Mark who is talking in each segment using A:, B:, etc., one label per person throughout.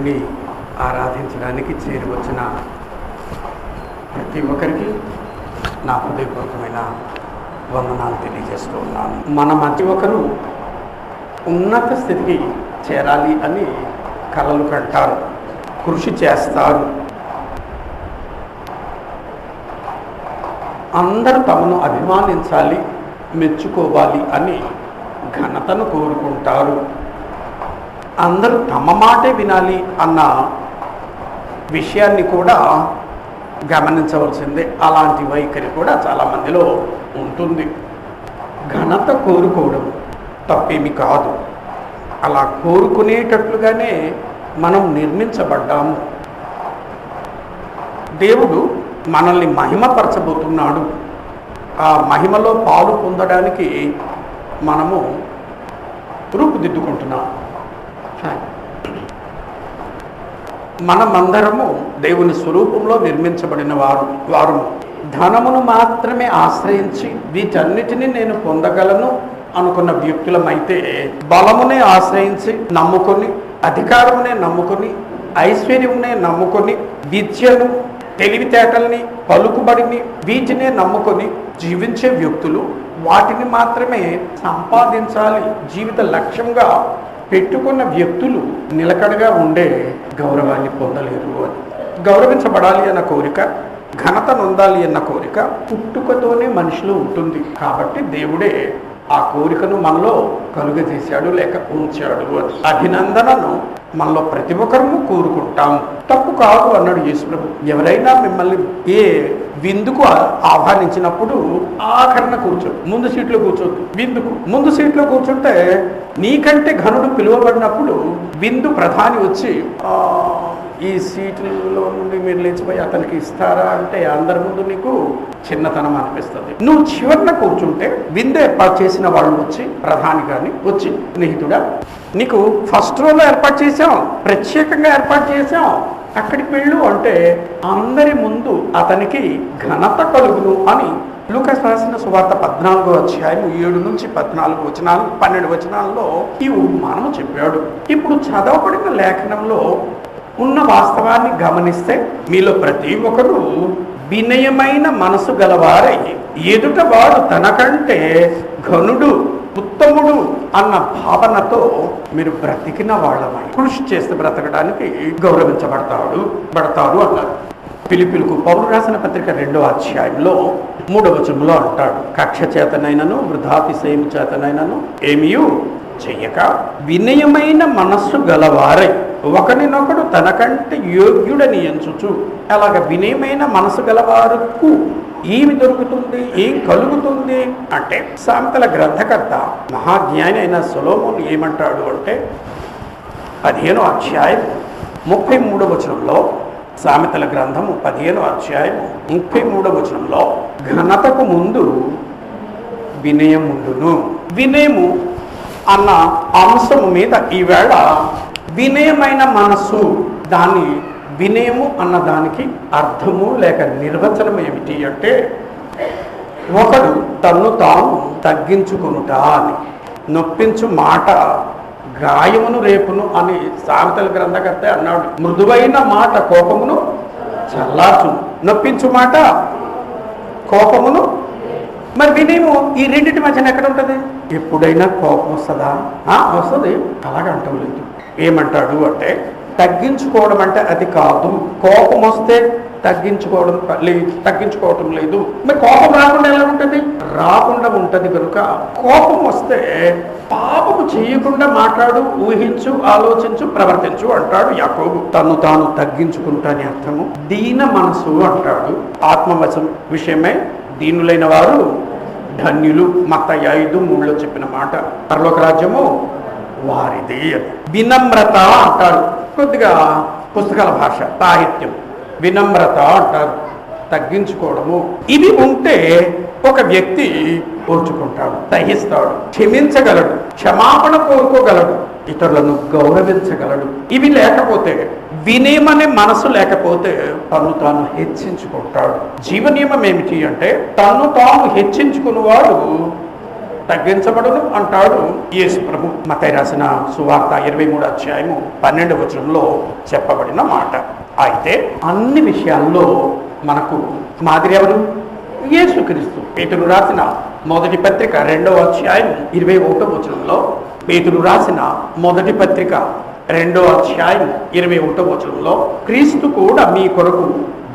A: దేవుడిని ఆరాధించడానికి చేరి వచ్చిన ప్రతి ఒక్కరికి నా హృదయపూర్వకమైన వందనాలు తెలియజేస్తూ ఉన్నాను. మన ప్రతి ఒక్కరు ఉన్నత స్థితికి చేరాలి అని కలలు కంటారు, కృషి చేస్తారు. అందరూ తమను అభిమానించాలి, మెచ్చుకోవాలి అని ఘనతను కోరుకుంటారు. అందరూ తమ మాటే వినాలి అన్న విషయాన్ని కూడా గమనించవలసిందే. అలాంటి వైఖరి కూడా చాలామందిలో ఉంటుంది. ఘనత కోరుకోవడం తప్పేమి కాదు. అలా కోరుకునేటట్లుగానే మనం నిర్మించబడ్డాము. దేవుడు మనల్ని మహిమపరచబోతున్నాడు. ఆ మహిమలో పాలు పొందడానికి మనము రూపుదిద్దుకుంటున్నాం. మనమందరము దేవుని స్వరూపంలో నిర్మించబడిన వారు. ధనమును మాత్రమే ఆశ్రయించి వీటన్నిటినీ నేను పొందగలను అనుకున్న వ్యక్తులమైతే, బలమునే ఆశ్రయించి నమ్ముకొని, అధికారమునే నమ్ముకొని, ఐశ్వర్యమునే నమ్ముకొని, విద్యను, తెలివితేటల్ని, పలుకుబడిని వీటినే నమ్ముకొని జీవించే వ్యక్తులు వాటిని మాత్రమే సంపాదించాలి జీవిత లక్ష్యంగా పెట్టుకున్న వ్యక్తులు నిలకడగా ఉండే గౌరవాన్ని పొందలేరు అని. గౌరవించబడాలి అన్న కోరిక, ఘనత నొందాలి అన్న కోరిక పుట్టుకతోనే మనిషిలో ఉంటుంది. కాబట్టి దేవుడే ఆ కోరికను మనలో కలుగజేశాడు, లేక ఉంచాడు అని. అభినందనను మనలో ప్రతి ఒక్కరము కోరుకుంటాం. తప్పు కాదు అన్నాడు యేసుప్రభు. ఎవరైనా మిమ్మల్ని ఏ విందుకు ఆహ్వానించినప్పుడు ఆఖరణ కూర్చోదు, ముందు సీట్లో కూర్చోద్దు. విందుకు ముందు సీట్లో కూర్చుంటే నీకంటే ఘనుడు పిలువబడినప్పుడు విందు ప్రధాని వచ్చి ఈ సీట్లలో నుండి మీరు లేచిపోయి అతనికి ఇస్తారా అంటే అందరి ముందు నీకు చిన్నతనం అనిపిస్తుంది. నువ్వు చివరిన కూర్చుంటే విందు ఏర్పాటు చేసిన వాళ్ళు వచ్చి, ప్రధాని కానీ వచ్చి, స్నేహితుడా నీకు ఫస్ట్ రోలో ఏర్పాటు చేసాం, ప్రత్యేకంగా ఏర్పాటు చేసాం, అక్కడికి వెళ్ళు అంటే అందరి ముందు అతనికి ఘనత కలుగును అని లూకాసు రాసిన సువార్త 14వ అధ్యాయం 7 నుంచి 14 వచనాలు 12 వచనాల్లో ఈ ఉపమానం చెప్పాడు. ఇప్పుడు చదవబడిన లేఖనంలో ఉన్న వాస్తవాన్ని గమనిస్తే మీలో ప్రతి ఒక్కరూ వినయమైన మనసు గలవారై ఎదుట వాడు తనకంటే ఘనుడు, ఉత్తముడు అన్న భావనతో మీరు బ్రతికిన వాళ్ళమై కృషి చేస్తే బ్రతకడానికి గౌరవించబడతారు అన్నారు. పిలిపిలకు పౌలు రాసిన పత్రిక 2వ అధ్యాయంలో 3వ వచనంలో అంటాడు, కక్ష చేతనైనను వృధాతిశయం చేతనైనను ఏమీయూ చెయ్యక వినయమైన మనస్సు గలవారై ఒకరినొకడు తనకంటే యోగ్యుడని ఎంచుచు. అలాగ వినయమైన మనసు గలవారుకు ఏమి దొరుకుతుంది, ఏం కలుగుతుంది అంటే, సామెతల గ్రంథకర్త మహాజ్ఞాని అయిన సొలొమోను ఏమంటాడు అంటే 15వ అధ్యాయం 33వ వచనంలో, సామెతల గ్రంథము 15వ అధ్యాయం 33వ వచనంలో, ఘనతకు ముందు వినయం ఉండును. వినయము అన్న అంశము మీద ఈవేళ వినయమైన మనస్సు, దాని వినయము అన్న దానికి అర్థము లేక నిర్వచనం ఏమిటి అంటే, ఒకడు తన్ను తాను తగ్గించుకొనుట అని. నొప్పించు మాట గాయమును రేపును అని సామెతల గ్రంథకర్త అన్నాడు. మృదువైన మాట కోపమును చల్లార్చును, నొప్పించు మాట కోపమును. మరి వినయము ఈ రెండింటి మధ్యన ఎక్కడ ఉంటుంది? ఎప్పుడైనా కోపం వస్తుందా? వస్తుంది. అలాగ అంటాం లేదు. ఏమంటాడు అంటే, తగ్గించుకోవడం అంటే అది కాదు. కోపం వస్తే తగ్గించుకోవటం లేదు. మరి కోపం రాకుండా ఎలా ఉంటుంది? రాకుండా ఉంటుంది. కనుక కోపం వస్తే పాపము చేయకుండా మాట్లాడు, ఊహించు, ఆలోచించు, ప్రవర్తించు అంటాడు యాకోబు. తను తాను తగ్గించుకుంటాని అర్థము దీన మనసు అంటాడు. ఆత్మవశం విషయమే దీనులైన వారు ధన్యులు. మత్తయి 5:3 చెప్పిన మాట. పరలోక రాజ్యము వారిది అని. వినమ్రత అంటారు. కొద్దిగా పుస్తకాల భాష, సాహిత్యం. వినమ్రత అంటారు, తగ్గించుకోవడము. ఇవి ఉంటే ఒక వ్యక్తి ఓర్చుకుంటాడు, సహిస్తాడు, క్షమించగలడు, క్షమాపణ కోరుకోగలడు, ఇతరులను గౌరవించగలడు. ఇవి లేకపోతే, వినయమనే మనసు లేకపోతే తను తాను హెచ్చించుకుంటాడు. జీవనియమం ఏమిటి అంటే, తను తాను హెచ్చించుకున్నవాడు తగ్గించబడును అంటాడు యేసు ప్రభు. మత్తయి రాసిన సువార్త 23వ అధ్యాయము 12వ వచనంలో చెప్పబడిన మాట. అయితే అన్ని విషయాల్లో మనకు మాదిరి ఎవరు? యేసుక్రీస్తు. పేతురు రాసిన మొదటి పత్రిక 2వ అధ్యాయం 21వ వచనంలో, పేతురు రాసిన మొదటి పత్రిక 2వ అధ్యాయం 21వ వచనంలో, క్రీస్తు కూడా మీ కొరకు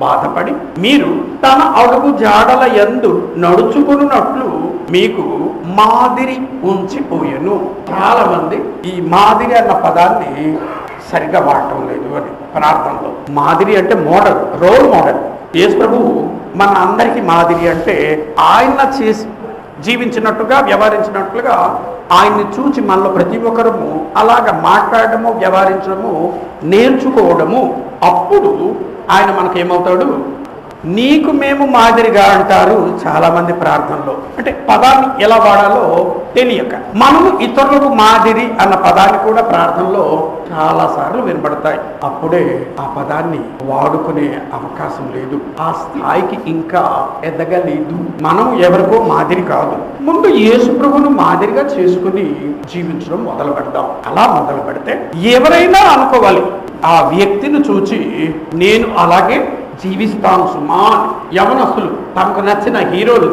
A: బాధపడి మీరు తన అడుగు జాడల యందు నడుచుకున్నట్లు మీకు మాదిరి ఉంచిపోయెను. చాలా మంది ఈ మాదిరి అన్న పదాన్ని సరిగ్గా వాడటం లేదు అని ప్రార్థనలో. మాదిరి అంటే మోడల్, రోల్ మోడల్. యేసు ప్రభువు మన అందరికీ మాదిరి అంటే ఆయన చేసి జీవించినట్టుగా వ్యవహరించినట్లుగా ఆయన్ని చూచి మనలో ప్రతి ఒక్కరము అలాగ మాట్లాడము, వ్యవహరించడము, నేర్చుకోవడము. అప్పుడు ఆయన మనకేమవుతాడు? నీకు మేము మాదిరిగా అంటారు చాలా మంది ప్రార్థనలో. అంటే పదాన్ని ఎలా వాడాలో తెలియక మనము ఇతరులకు మాదిరి అన్న పదాన్ని కూడా ప్రార్థనలో చాలాసార్లు వినబడతాయి. అప్పుడే ఆ పదాన్ని వాడుకునే అవకాశం లేదు. ఆ స్థాయికి ఇంకా ఎదగలేదు. మనం ఎవరికో మాదిరి కాదు. ముందు యేసు ప్రభువును మాదిరిగా చేసుకుని జీవించడం మొదలు పెడదాం. అలా మొదలు పెడితే ఎవరైనా అనుకోవాలి, ఆ వ్యక్తిని చూచి నేను అలాగే జీవిస్తాను సుమా. యవనస్తులు తమకు నచ్చిన హీరోలు,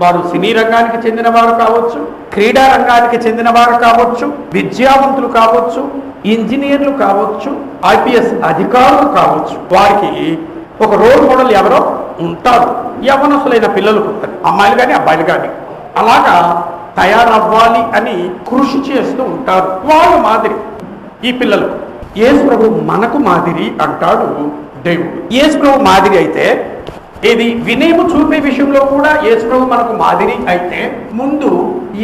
A: వారు సినీ రంగానికి చెందిన వారు కావచ్చు, క్రీడా రంగానికి చెందిన వారు కావచ్చు, విద్యావంతులు కావచ్చు, ఇంజనీర్లు కావచ్చు, ఐపీఎస్ అధికారులు కావచ్చు, వారికి ఒక రోల్ మోడల్ ఎవరో ఉంటారు. యవనస్తులైన పిల్లలకు, అమ్మాయిలు కానీ అబ్బాయిలు కానీ అలాగా తయారవ్వాలి అని కృషి చేస్తూ ఉంటారు. వాళ్ళు మాదిరి ఈ పిల్లలకు. యేసు ప్రభు మనకు మాదిరి అంటాడు దేవుడు. యేసు ప్రభు మాదిరి అయితే, ఇది వినయము చూపే విషయంలో కూడా యేసు ప్రభు మనకు మాదిరి అయితే, ముందు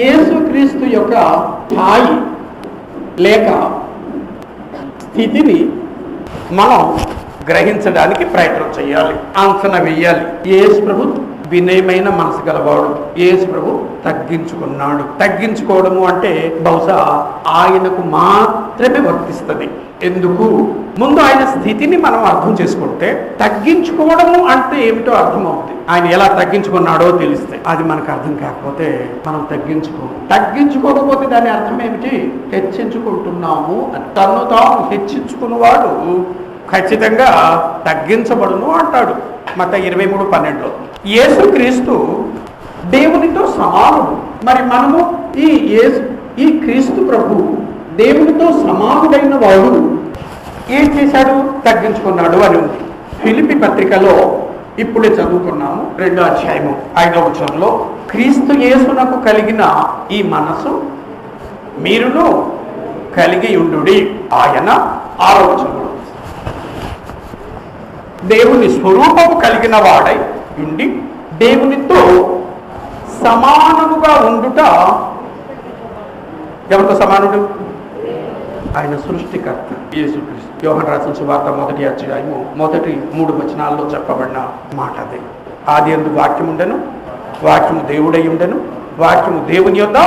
A: యేసుక్రీస్తు యొక్క స్థాయి లేక స్థితిని మనం గ్రహించడానికి ప్రయత్నం చేయాలి, అంచనా వేయాలి. యేసు ప్రభు వినయమైన మనసు గలవాడు. యేసు ప్రభు తగ్గించుకున్నాడు. తగ్గించుకోవడము అంటే బహుశా ఆయనకు మాత్రమే వర్తిస్తుంది. ఎందుకు? ముందు ఆయన స్థితిని మనం అర్థం చేసుకుంటే తగ్గించుకోవడము అంటే ఏమిటో అర్థమవుతుంది. ఆయన ఎలా తగ్గించుకున్నాడో తెలిస్తే. అది మనకు అర్థం కాకపోతే మనం తగ్గించుకోకపోతే దాని అర్థం ఏమిటి? హెచ్చించుకుంటున్నాము అని. తను తాను హెచ్చించుకున్నవాడు ఖచ్చితంగా తగ్గించబడును అంటాడు మత్తయి 23:12లో. యేసుక్రీస్తు దేవునితో సమానుడు. మరి మనము ఈ క్రీస్తు ప్రభు దేవునితో సమానుడైన వాడు ఏం చేశాడు? తగ్గించుకున్నాడు అని ఉంది. ఫిలిప్పీ పత్రికలో ఇప్పుడే చదువుకున్నాము 2వ అధ్యాయము 5వ వచనంలో, క్రీస్తు యేసునకు కలిగిన ఈ మనసు మీరును కలిగి ఉండుడి. ఆయన 6వ వచనంలో దేవుని స్వరూపము కలిగిన వాడై ఉండి దేవునితో సమానముగా ఉండుట. ఎవరితో సమానుడు? ఆయన సృష్టికర్త యేసుక్రీస్తు. యోహాను రాసిన సువార్త 1వ అధ్యాయము 1-3 వచనాల్లో చెప్పబడిన మాట అదే. ఆదియందు వాక్యం ఉండెను, వాక్యము దేవుడై ఉండెను, వాక్యము దేవుని యొద్ద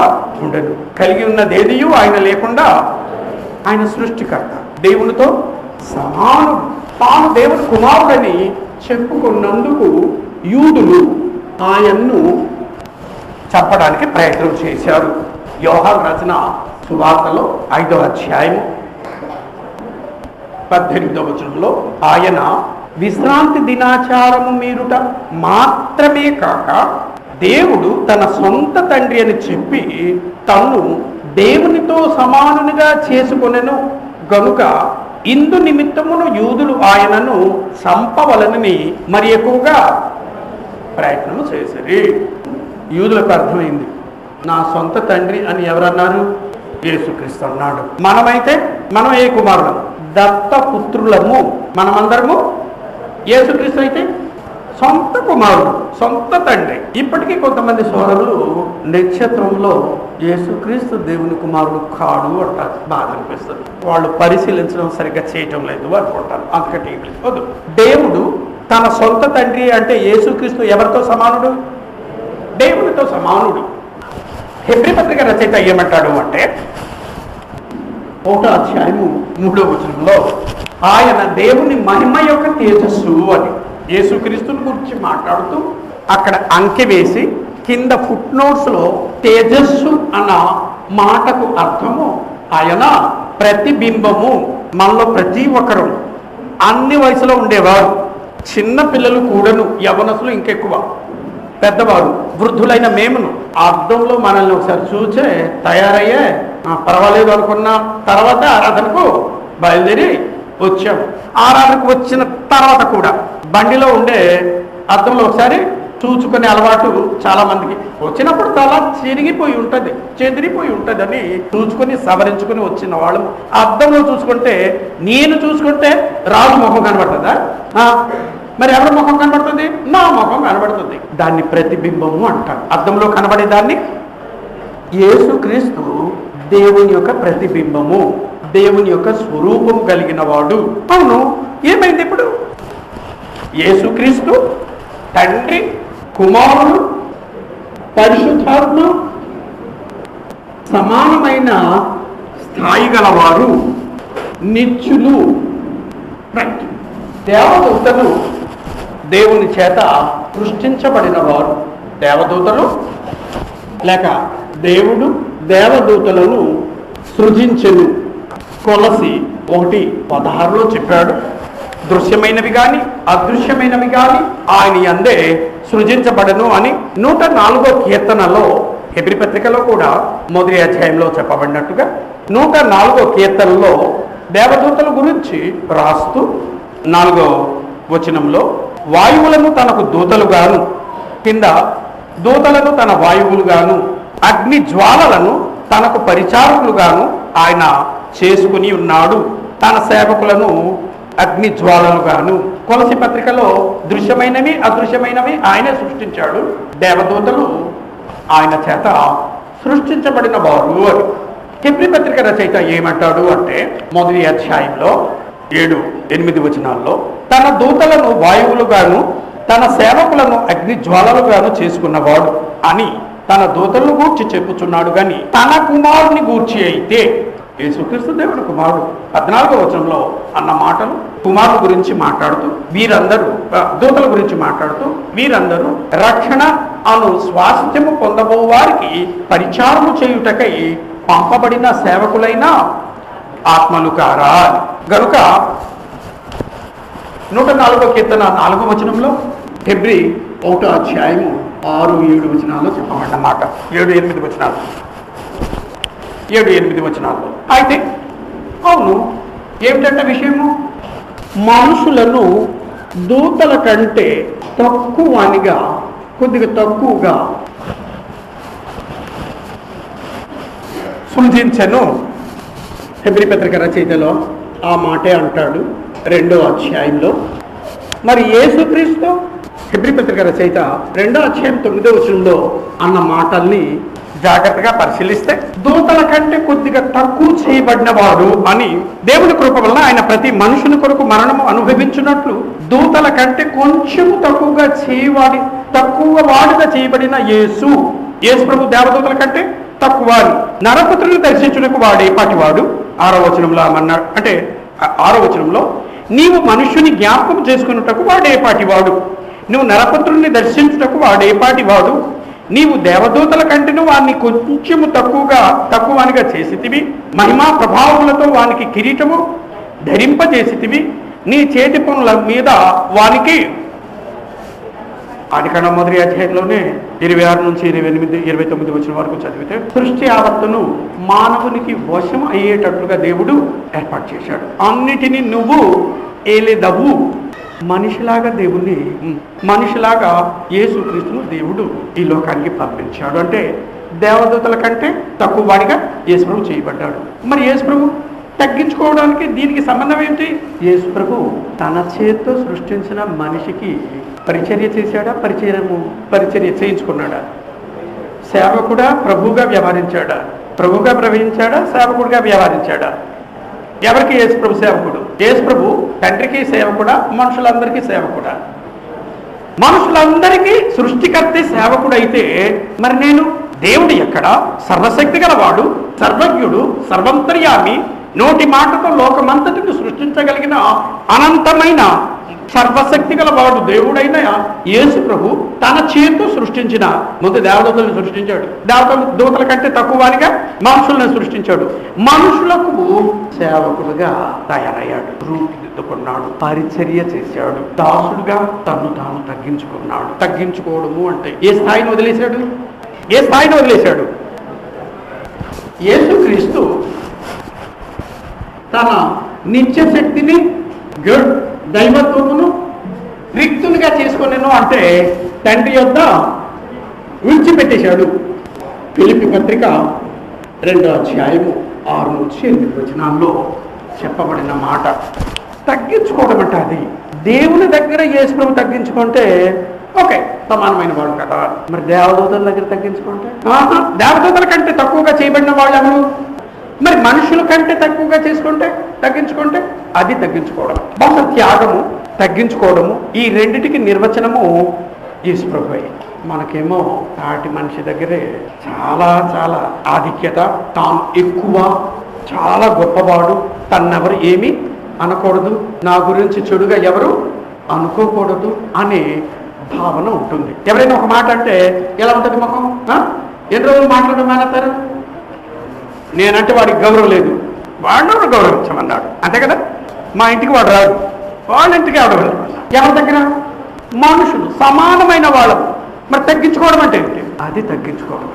A: ఉండెను. కలిగి ఉన్నదేదియు ఆయన లేకుండా. ఆయన సృష్టికర్త, దేవునితో సమానుడు. తాను దేవుని కుమారుడని చెప్పుకున్నందుకు యూదులు ఆయన్ను చంపడానికి ప్రయత్నం చేశారు. యోహాను రాసిన సువార్తలో 5వ అధ్యాయము 18వ వచనంలో, ఆయన విశ్రాంతి దినాచారము మీరుట మాత్రమే కాక దేవుడు తన సొంత తండ్రి అని చెప్పి తన్ను దేవునితో సమానునిగా చేసుకొనెను గనుక ఇందు నిమిత్తమును యూదులు ఆయనను చంపవలనని మరి ఎక్కువగా ప్రయత్నం చేశారు. యూదులకు అర్థమైంది, నా సొంత తండ్రి అని ఎవరన్నారు? యేసుక్రీస్తు అన్నాడు. మనమైతే మనం ఏ కుమారులం? దత్తపుత్రులము. మనమందరము. యేసుక్రీస్తు అయితే సొంత కుమారుడు, సొంత తండ్రి. ఇప్పటికీ కొంతమంది సోదరులు నక్షత్రంలో యేసుక్రీస్తు దేవుని కుమారుడు కాడు అంటారు. బాధ అనిపిస్తుంది. వాళ్ళు పరిశీలించడం సరిగ్గా చేయటం లేదు అనుకుంటారు. అంతకటి వద్దు. దేవుడు తన సొంత తండ్రి అంటే యేసుక్రీస్తు ఎవరితో సమానుడు? దేవునితో సమానుడు. హెబ్రీ పత్రిక రచయిత ఏమంటాడు అంటే 1వ అధ్యాయము 3వ వచనంలో, ఆయన దేవుని మహిమ యొక్క తేజస్సు అని యేసుక్రీస్తుని గురించి మాట్లాడుతూ అక్కడ అంకె వేసి కింద ఫుట్ నోట్స్లో తేజస్సు అన్న మాటకు అర్థము ఆయన ప్రతిబింబము. మనలో ప్రతి ఒక్కరు అన్ని వయసులో ఉండేవారు, చిన్న పిల్లలు కూడాను, యవనసులు ఇంకెక్కువ, పెద్దవారు, వృద్ధులైన మేమును అర్థంలో మనల్ని ఒకసారి చూచే తయారయ్యే పర్వాలేదు అనుకున్న తర్వాత ఆరాధనకు బయలుదేరి వచ్చాము. ఆరాధనకు వచ్చిన తర్వాత కూడా బండిలో ఉండే అర్థంలో ఒకసారి చూచుకునే అలవాటు చాలా మందికి. వచ్చినప్పుడు తల చిరిగిపోయి ఉంటుంది, చెదిరిపోయి ఉంటుంది అని చూసుకొని సవరించుకొని వచ్చిన వాళ్ళు అద్దంలో చూసుకుంటే, నేను చూసుకుంటే రాజు ముఖం కనబడుతుందా? మరి ఎవరి ముఖం కనబడుతుంది? నా ముఖం కనబడుతుంది. దాన్ని ప్రతిబింబము అంటారు. అద్దంలో కనబడేదాన్ని యేసుక్రీస్తు దేవుని యొక్క ప్రతిబింబము, దేవుని యొక్క స్వరూపము కలిగిన వాడు. అవును, ఏమైంది ఇప్పుడు? యేసుక్రీస్తు తండ్రి, కుమారుడు, పరిశుద్ధాత్మ సమానమైన స్థాయి గలవారు, నిత్యులు. దేవదూతలు దేవుని చేత సృష్టించబడిన వారు. దేవదూతలు లేక దేవుడు దేవదూతలను సృజించెను. కొలసి 1:16 చెప్పాడు. దృశ్యమైనవి కానీ అదృశ్యమైనవి కానీ ఆయన యందే సృజించబడను అని 104వ కీర్తనలో, హెబ్రీ పత్రికలో కూడా మొదటి అధ్యాయంలో చెప్పబడినట్టుగా 104వ కీర్తనలో దేవదూతల గురించి రాస్తూ 4వ వచనంలో వాయువులను తనకు దూతలుగాను, కింద దూతలను తన వాయువులుగాను, అగ్ని జ్వాలలను తనకు పరిచారకులుగాను ఆయన చేసుకుని ఉన్నాడు. తన సేవకులను అగ్ని జ్వాలలుగాను. కొలసి పత్రికలో దృశ్యమైనవి అదృశ్యమైనవి ఆయనే సృష్టించాడు. దేవదూతలు ఆయన చేత సృష్టించబడిన వారు అని. హెబ్రీ పత్రిక రచయిత ఏమంటాడు అంటే, మొదటి అధ్యాయంలో 7-8 వచనాల్లో తన దూతలను వాయువులుగాను తన సేవకులను అగ్ని జ్వాలలుగాను చేసుకున్నవాడు అని తన దూతలను గూర్చి చెప్పుచున్నాడు. కానీ తన కుమారుని గూర్చి అయితే, యేసుక్రీస్తు దేవుడు కుమారుడు 14వ వచనంలో అన్న మాటలు కుమారుల గురించి మాట్లాడుతూ, వీరందరూ దూతల గురించి మాట్లాడుతూ, వీరందరూ రక్షణ అను స్వాస్థ్యము పొందబో వారికి పరిచారము చేయుటకై పంపబడిన సేవకులైన ఆత్మలు కారా. గనుక 104వ కీర్తన 4వ వచనంలో, హెబ్రీ 1వ అధ్యాయము 6-7 వచనాల్లో చెప్పబడినమాట. 7-8 వచనాలు, 7-8 వచనాల్లో. అయితే అవును, ఏమిటంటే విషయము, మనుషులను దూతల కంటే తక్కువనిగా, కొద్దిగా తక్కువగా సృజించెను. హెబ్రీ పత్రిక రచయితలో ఆ మాటే అంటాడు 2వ అధ్యాయంలో. మరి యేసుక్రీస్తు హెబ్రీ పత్రిక రచయిత 2వ అధ్యాయం 9వ వచనంలో అన్న మాటల్ని జాగ్రత్తగా పరిశీలిస్తే, దూతల కంటే కొద్దిగా తక్కువ చేయబడిన వాడు అని దేవుని కృప వలన ఆయన ప్రతి మనుషుని కొరకు మరణము అనుభవించినట్లు దూతల కంటే కొంచెము తక్కువ వాడుగా చేయబడిన యేసు ప్రభు దేవదూతల కంటే తక్కువ. నరపుత్రుని దర్శించుటకు వాడే పాటివాడు 6వ వచనంలో అన్నాడు. అంటే 6వ వచనంలో, నీవు మనుష్యుని జ్ఞాపకం చేసుకున్నటకు వాడే పాటివాడు, నువ్వు నరపుత్రుని దర్శించుటకు వాడే పాటివాడు, నీవు దేవదూతల కంటేను వాడిని కొంచెము తక్కువనిగా చేసితివి, మహిమా ప్రభావములతో వానికి కిరీటము ధరింపజేసితివి, నీ చేతి పనుల మీద వానికి. ఆదికాండం మొదటి అధ్యాయంలోనే 26-29 వచ్చిన వరకు చదివితే, సృష్టి యావత్తును మానవునికి వశం అయ్యేటట్లుగా దేవుడు ఏర్పాటు చేశాడు. అన్నిటినీ నువ్వు ఏలేదవు. మనిషిలాగా దేవుణ్ణి, మనిషిలాగా యేసుక్రీస్తును దేవుడు ఈ లోకానికి పంపించాడు. అంటే దేవదూతల కంటే తక్కువ వాడిగా యేసుప్రభు చేయబడ్డాడు. మరి యేసుప్రభు తగ్గించుకోవడానికి దీనికి సంబంధం ఏంటి? యేసుప్రభు తన చేతితో సృష్టించిన మనిషికి పరిచర్య చేశాడా? పరిచర్య చేయించుకున్నాడా? సేవకుడా? ప్రభువుగా వ్యవహరించాడా? ప్రభువుగా ప్రవహించాడా? సేవకుడిగా వ్యవహరించాడా? ఎవరికి యేసుప్రభు సేవకుడు? యేసుప్రభు తండ్రికి సేవకుడా? మనుషులందరికీ సేవకుడా? మనుషులందరికీ సృష్టికర్తే సేవకుడైతే, మరి నేను దేవుడు ఎక్కడ? సర్వశక్తి గలవాడు, సర్వజ్ఞుడు, సర్వంతర్యామి, నోటి మాటతో లోకమంతటిని సృష్టించగలిగిన అనంతమైన సర్వశక్తి గల వాడు దేవుడైన యేసు ప్రభు తన చేతితో సృష్టించిన ముందు దేవదూతలను సృష్టించాడు. దూతల కంటే తక్కువగా మనుషులను సృష్టించాడు. మనుషులకు సేవకుడుగా తయారయ్యాడు, రూపుదిద్దుకున్నాడు, పరిచర్య చేశాడు, దాసుడుగా తను తాను తగ్గించుకున్నాడు. తగ్గించుకోవడము అంటే ఏ స్థాయిని వదిలేశాడు? ఏ స్థాయిని వదిలేశాడు? యేసుక్రీస్తు తన నిత్య శక్తిని దైవత్వమును రిక్తునిగా చేసుకునేను అంటే తండ్రి యొద్ద విడిచిపెట్టేశాడు. ఫిలిప్పీ పత్రిక 2వ అధ్యాయము 6 నుంచి 8 వచనాల్లో చెప్పబడిన మాట. తగ్గించుకోవడం అంటే అది దేవుని దగ్గర యేసు ప్రభు తగ్గించుకుంటే ఓకే, సమానమైన వాడు కదా. మరి దేవదూతల దగ్గర తగ్గించుకుంటే దేవదూతల కంటే తక్కువగా చేయబడిన వాళ్ళు ఎవరు? మరి మనుషుల కంటే తక్కువగా తగ్గించుకుంటే అది తగ్గించుకోవడం. బహుశా త్యాగము, తగ్గించుకోవడము ఈ రెండిటికి నిర్వచనము యేసు ప్రభువే. మనకేమో నాటి మనిషి దగ్గరే చాలా చాలా ఆధిక్యత, తాను ఎక్కువ, చాలా గొప్పవాడు, తన్నెవరు ఏమీ అనకూడదు, నా గురించి చెడుగా ఎవరు అనుకోకూడదు అనే భావన ఉంటుంది. ఎవరైనా ఒక మాట అంటే ఎలా ఉంటుంది ముఖం? ఎన్ని రోజులు మాట్లాడడం మానేస్తారు? నేనంటే వాడికి గౌరవం లేదు, వాడిని గౌరవించమన్నాడు, అంతే కదా. మా ఇంటికి వాడు రాడు, వాళ్ళ ఇంటికి ఆవిడ వెళ్ళాడు. ఎవరి దగ్గర? మనుషులు సమానమైన వాళ్ళు. మరి తగ్గించుకోవడం అంటే ఏంటి? అది తగ్గించుకోవడం.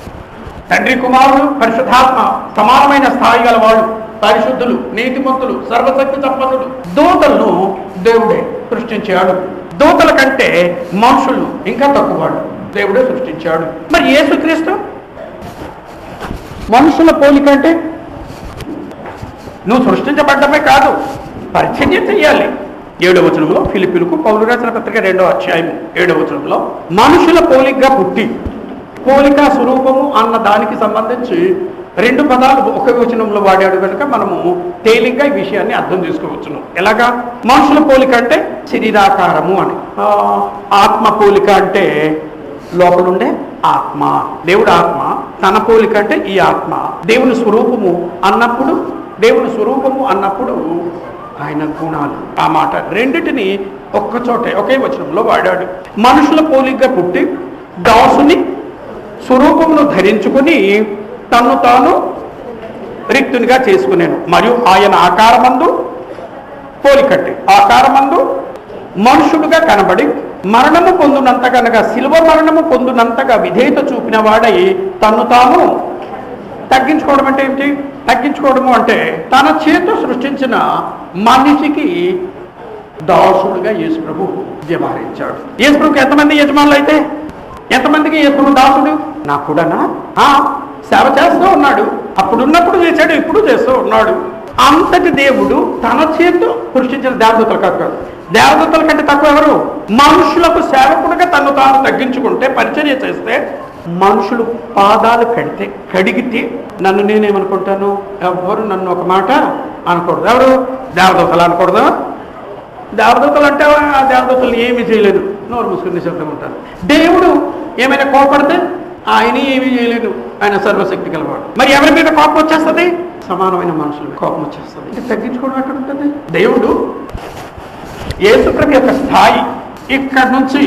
A: తండ్రి కుమారుడు పరిశుద్ధాత్మ సమానమైన స్థాయి గల వాళ్ళు, పరిశుద్ధులు, నీతిమంతులు, సర్వశక్తి సంపన్నులు. దూతలను దేవుడే సృష్టించాడు. దూతల కంటే మనుషులు ఇంకా తక్కువవాడు, దేవుడే సృష్టించాడు. మరి యేసుక్రీస్తు మనుషుల పోలిక అంటే నువ్వు సృష్టించబడ్డమే కాదు, పరిచర్య చెయ్యాలి. 7వ వచనంలో ఫిలిప్పీలకు పౌలు రాసిన పత్రిక 2వ అధ్యాయం 7వ వచనంలో మనుషుల పోలికగా పుట్టి, పోలిక స్వరూపము అన్న దానికి సంబంధించి 2 పదాలు ఒకే వచనంలో వాడాడు కనుక మనము తేలిగ్గా ఈ విషయాన్ని అర్థం చేసుకోవచ్చును. ఎలాగా? మనుషుల పోలిక అంటే శరీరాకారము అని, ఆత్మ పోలిక అంటే లోపలుండే ఆత్మ. దేవుడు ఆత్మ, తన పోలిక అంటే ఈ ఆత్మ. దేవుని స్వరూపము అన్నప్పుడు ఆయన గుణాలు. ఆ మాట రెండిటిని ఒక్కచోటే ఒకే వచనంలో వాడాడు. మనుషుల పోలికగా పుట్టి దాసుని స్వరూపమును ధరించుకుని తను తాను రిక్తునిగా చేసుకునేను. మరియు ఆయన ఆకారమందు పోలికట్టి ఆకారమందు మనుషుడుగా కనబడి మరణము పొందునంతగా శిలువ మరణము పొందునంతగా విధేయత చూపిన వాడై తను తాను తగ్గించుకోవడం అంటే ఏమిటి? తగ్గించుకోవడము అంటే తన చేతితో సృష్టించిన మనిషికి దాసుడుగా యేసు ప్రభు వ్యవహరించాడు. యేసు ప్రభుకి ఎంతమంది యజమానులు అయితే ఎంతమందికి యేసు ప్రభు దాసుడు? నాకు కూడానా? సేవ చేస్తూ ఉన్నాడు, అప్పుడున్నప్పుడు చేశాడు, ఇప్పుడు చేస్తూ ఉన్నాడు. అంతటి దేవుడు తన చేతితో సృష్టించిన దేవదూతలు కాదు. దేవదూతల కంటే తక్కువ ఎవరు? మనుషులకు సేవకుడుగా తను తాను తగ్గించుకుంటే, పరిచర్య చేస్తే, మనుషులు పాదాలు కడిగితే నన్ను నేనేమనుకుంటాను? ఎవరు నన్ను ఒక మాట అనకూడదు. ఎవరు? దేవదూతలు అనకూడదు. దేవదూతలు అంటే ఆ దేవదూతలు ఏమీ చేయలేదు, నోరు మూసుకుని నిశ్శబ్దంగా ఉంటారు. దేవుడు ఏమైనా కోపడితే ఆయన ఏమీ చేయలేదు, ఆయన సర్వశక్తి గలవాడు. మరి ఎవరి మీద కోపం వచ్చేస్తుంది? సమానమైన మనుషుల మీద కోపం వచ్చేస్తుంది. ఇది తగ్గించుకోవడం ఎక్కడ ఉంటుంది? దేవుడు యేసుప్రభు యొక్క స్థాయి ఇక్కడ నుంచి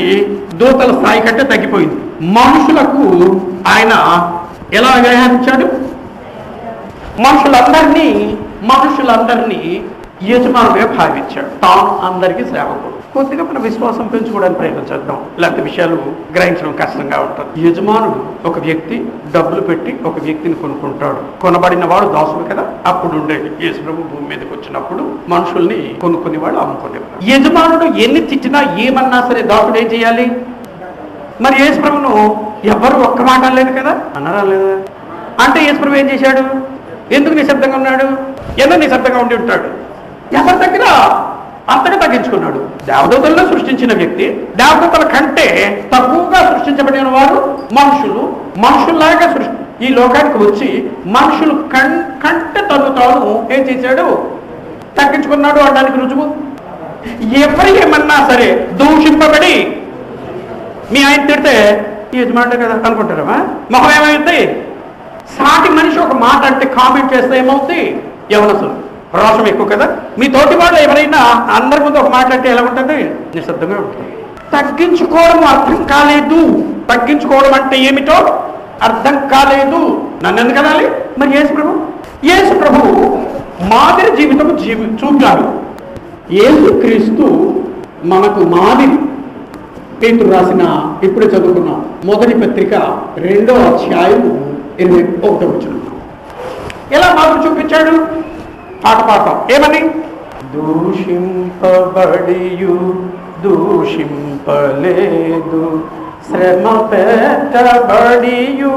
A: దూతల స్థాయి కంటే తగ్గిపోయింది. మనుషులకు ఆయన ఎలా వ్యవహరించాడు? మనుషులందరినీ యజమానుడిగా భావించాడు. తాను అందరికీ సేవకుడు. కొద్దిగా మన విశ్వాసం పెంచుకోవడానికి ప్రయత్నం చేద్దాం, లేకపోతే విషయాలు గ్రహించడం కష్టంగా ఉంటుంది. యజమానుడు ఒక వ్యక్తి డబ్బులు పెట్టి ఒక వ్యక్తిని కొనుక్కుంటాడు. కొనబడిన వాడు దాసుడు కదా. అప్పుడు ఉండేది యేసు ప్రభు భూమి మీదకి వచ్చినప్పుడు మనుషుల్ని కొనుక్కునే వాళ్ళు అమ్ముకునేవాడు. యజమానుడు ఎన్ని తిట్టినా ఏమన్నా సరే దాసుడు ఏం చేయాలి? మరి యేసు ప్రభును ఎవరు ఒక్క మాట అనలేదు కదా, అన్నారా లేదా? అంటే యేసు ప్రభు ఏం చేశాడు? ఎందుకు నిశ్శబ్దంగా ఉన్నాడు? ఎందుకు నిశ్శబ్దంగా ఉండి ఉంటాడు? ఎవరి దగ్గర అంతగా తగ్గించుకున్నాడు. దేవదూతల్లో సృష్టించిన వ్యక్తి, దేవదూతల కంటే తక్కువగా సృష్టించబడిన వారు మనుషుల్లాగా ఈ లోకానికి వచ్చి మనుషులు కంటే తను తాను ఏం చేశాడు? తగ్గించుకున్నాడు అనడానికి రుజువు. ఎవరు ఏమన్నా సరే దూషింపబడి మీ ఆయన తిడితే యజమానుడే కదా అనుకుంటారా? మొహం ఏమైంది? సాటి మనిషి ఒక మాట అంటే కామెంట్ చేస్తే ఏమవుతుంది? యవనసులు రోషం ఎక్కువ కదా. మీ తోటి వాళ్ళు ఎవరైనా అందరి ముందు ఒక మాట్లాడితే ఎలా ఉంటుంది? నిశ్శబ్దంగా ఉంటుంది. తగ్గించుకోవడం అర్థం కాలేదు. తగ్గించుకోవడం అంటే ఏమిటో అర్థం కాలేదు. నన్ను ఎందుకు అనాలి? మరి యేసు ప్రభు మాదిరి జీవితం చూపాడు. యేసుక్రీస్తు మనకు మాదిరి. పేతురు రాసిన ఇప్పుడే చదువుకున్నాం మొదటి పత్రిక 2వ అధ్యాయం 21వ వచనం. ఎలా మాదిరి చూపించాడు? పాట పాడతాం. ఏమని? దూషింపబడియు దూషింపలేదు, శ్రమ పెట్టబడియు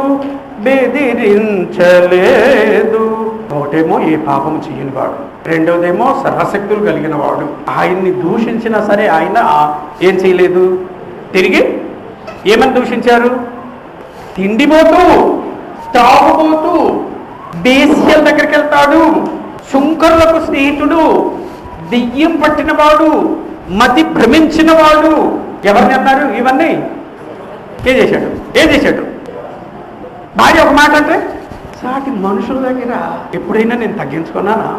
A: బెదిరించలేదు. ఒకటేమో ఏ పాపము చేయని వాడు, రెండోదేమో సర్వశక్తులు కలిగిన వాడు. ఆయన్ని దూషించినా సరే ఆయన ఏం చేయలేదు. తిరిగి ఏమని దూషించారు? తిండిపోతూ, తాగుపోతూ, దేశీయుల దగ్గరికి వెళ్తాడు, శుంకరులకు స్నేహితుడు, దెయ్యం పట్టినవాడు, మతి భ్రమించిన వాడు. ఎవరిని అన్నారు ఇవన్నీ? ఏం చేశాడు? భార్య ఒక మాట అంటే సాటి మనుషుల దగ్గర ఎప్పుడైనా నేను తగ్గించుకున్నానా?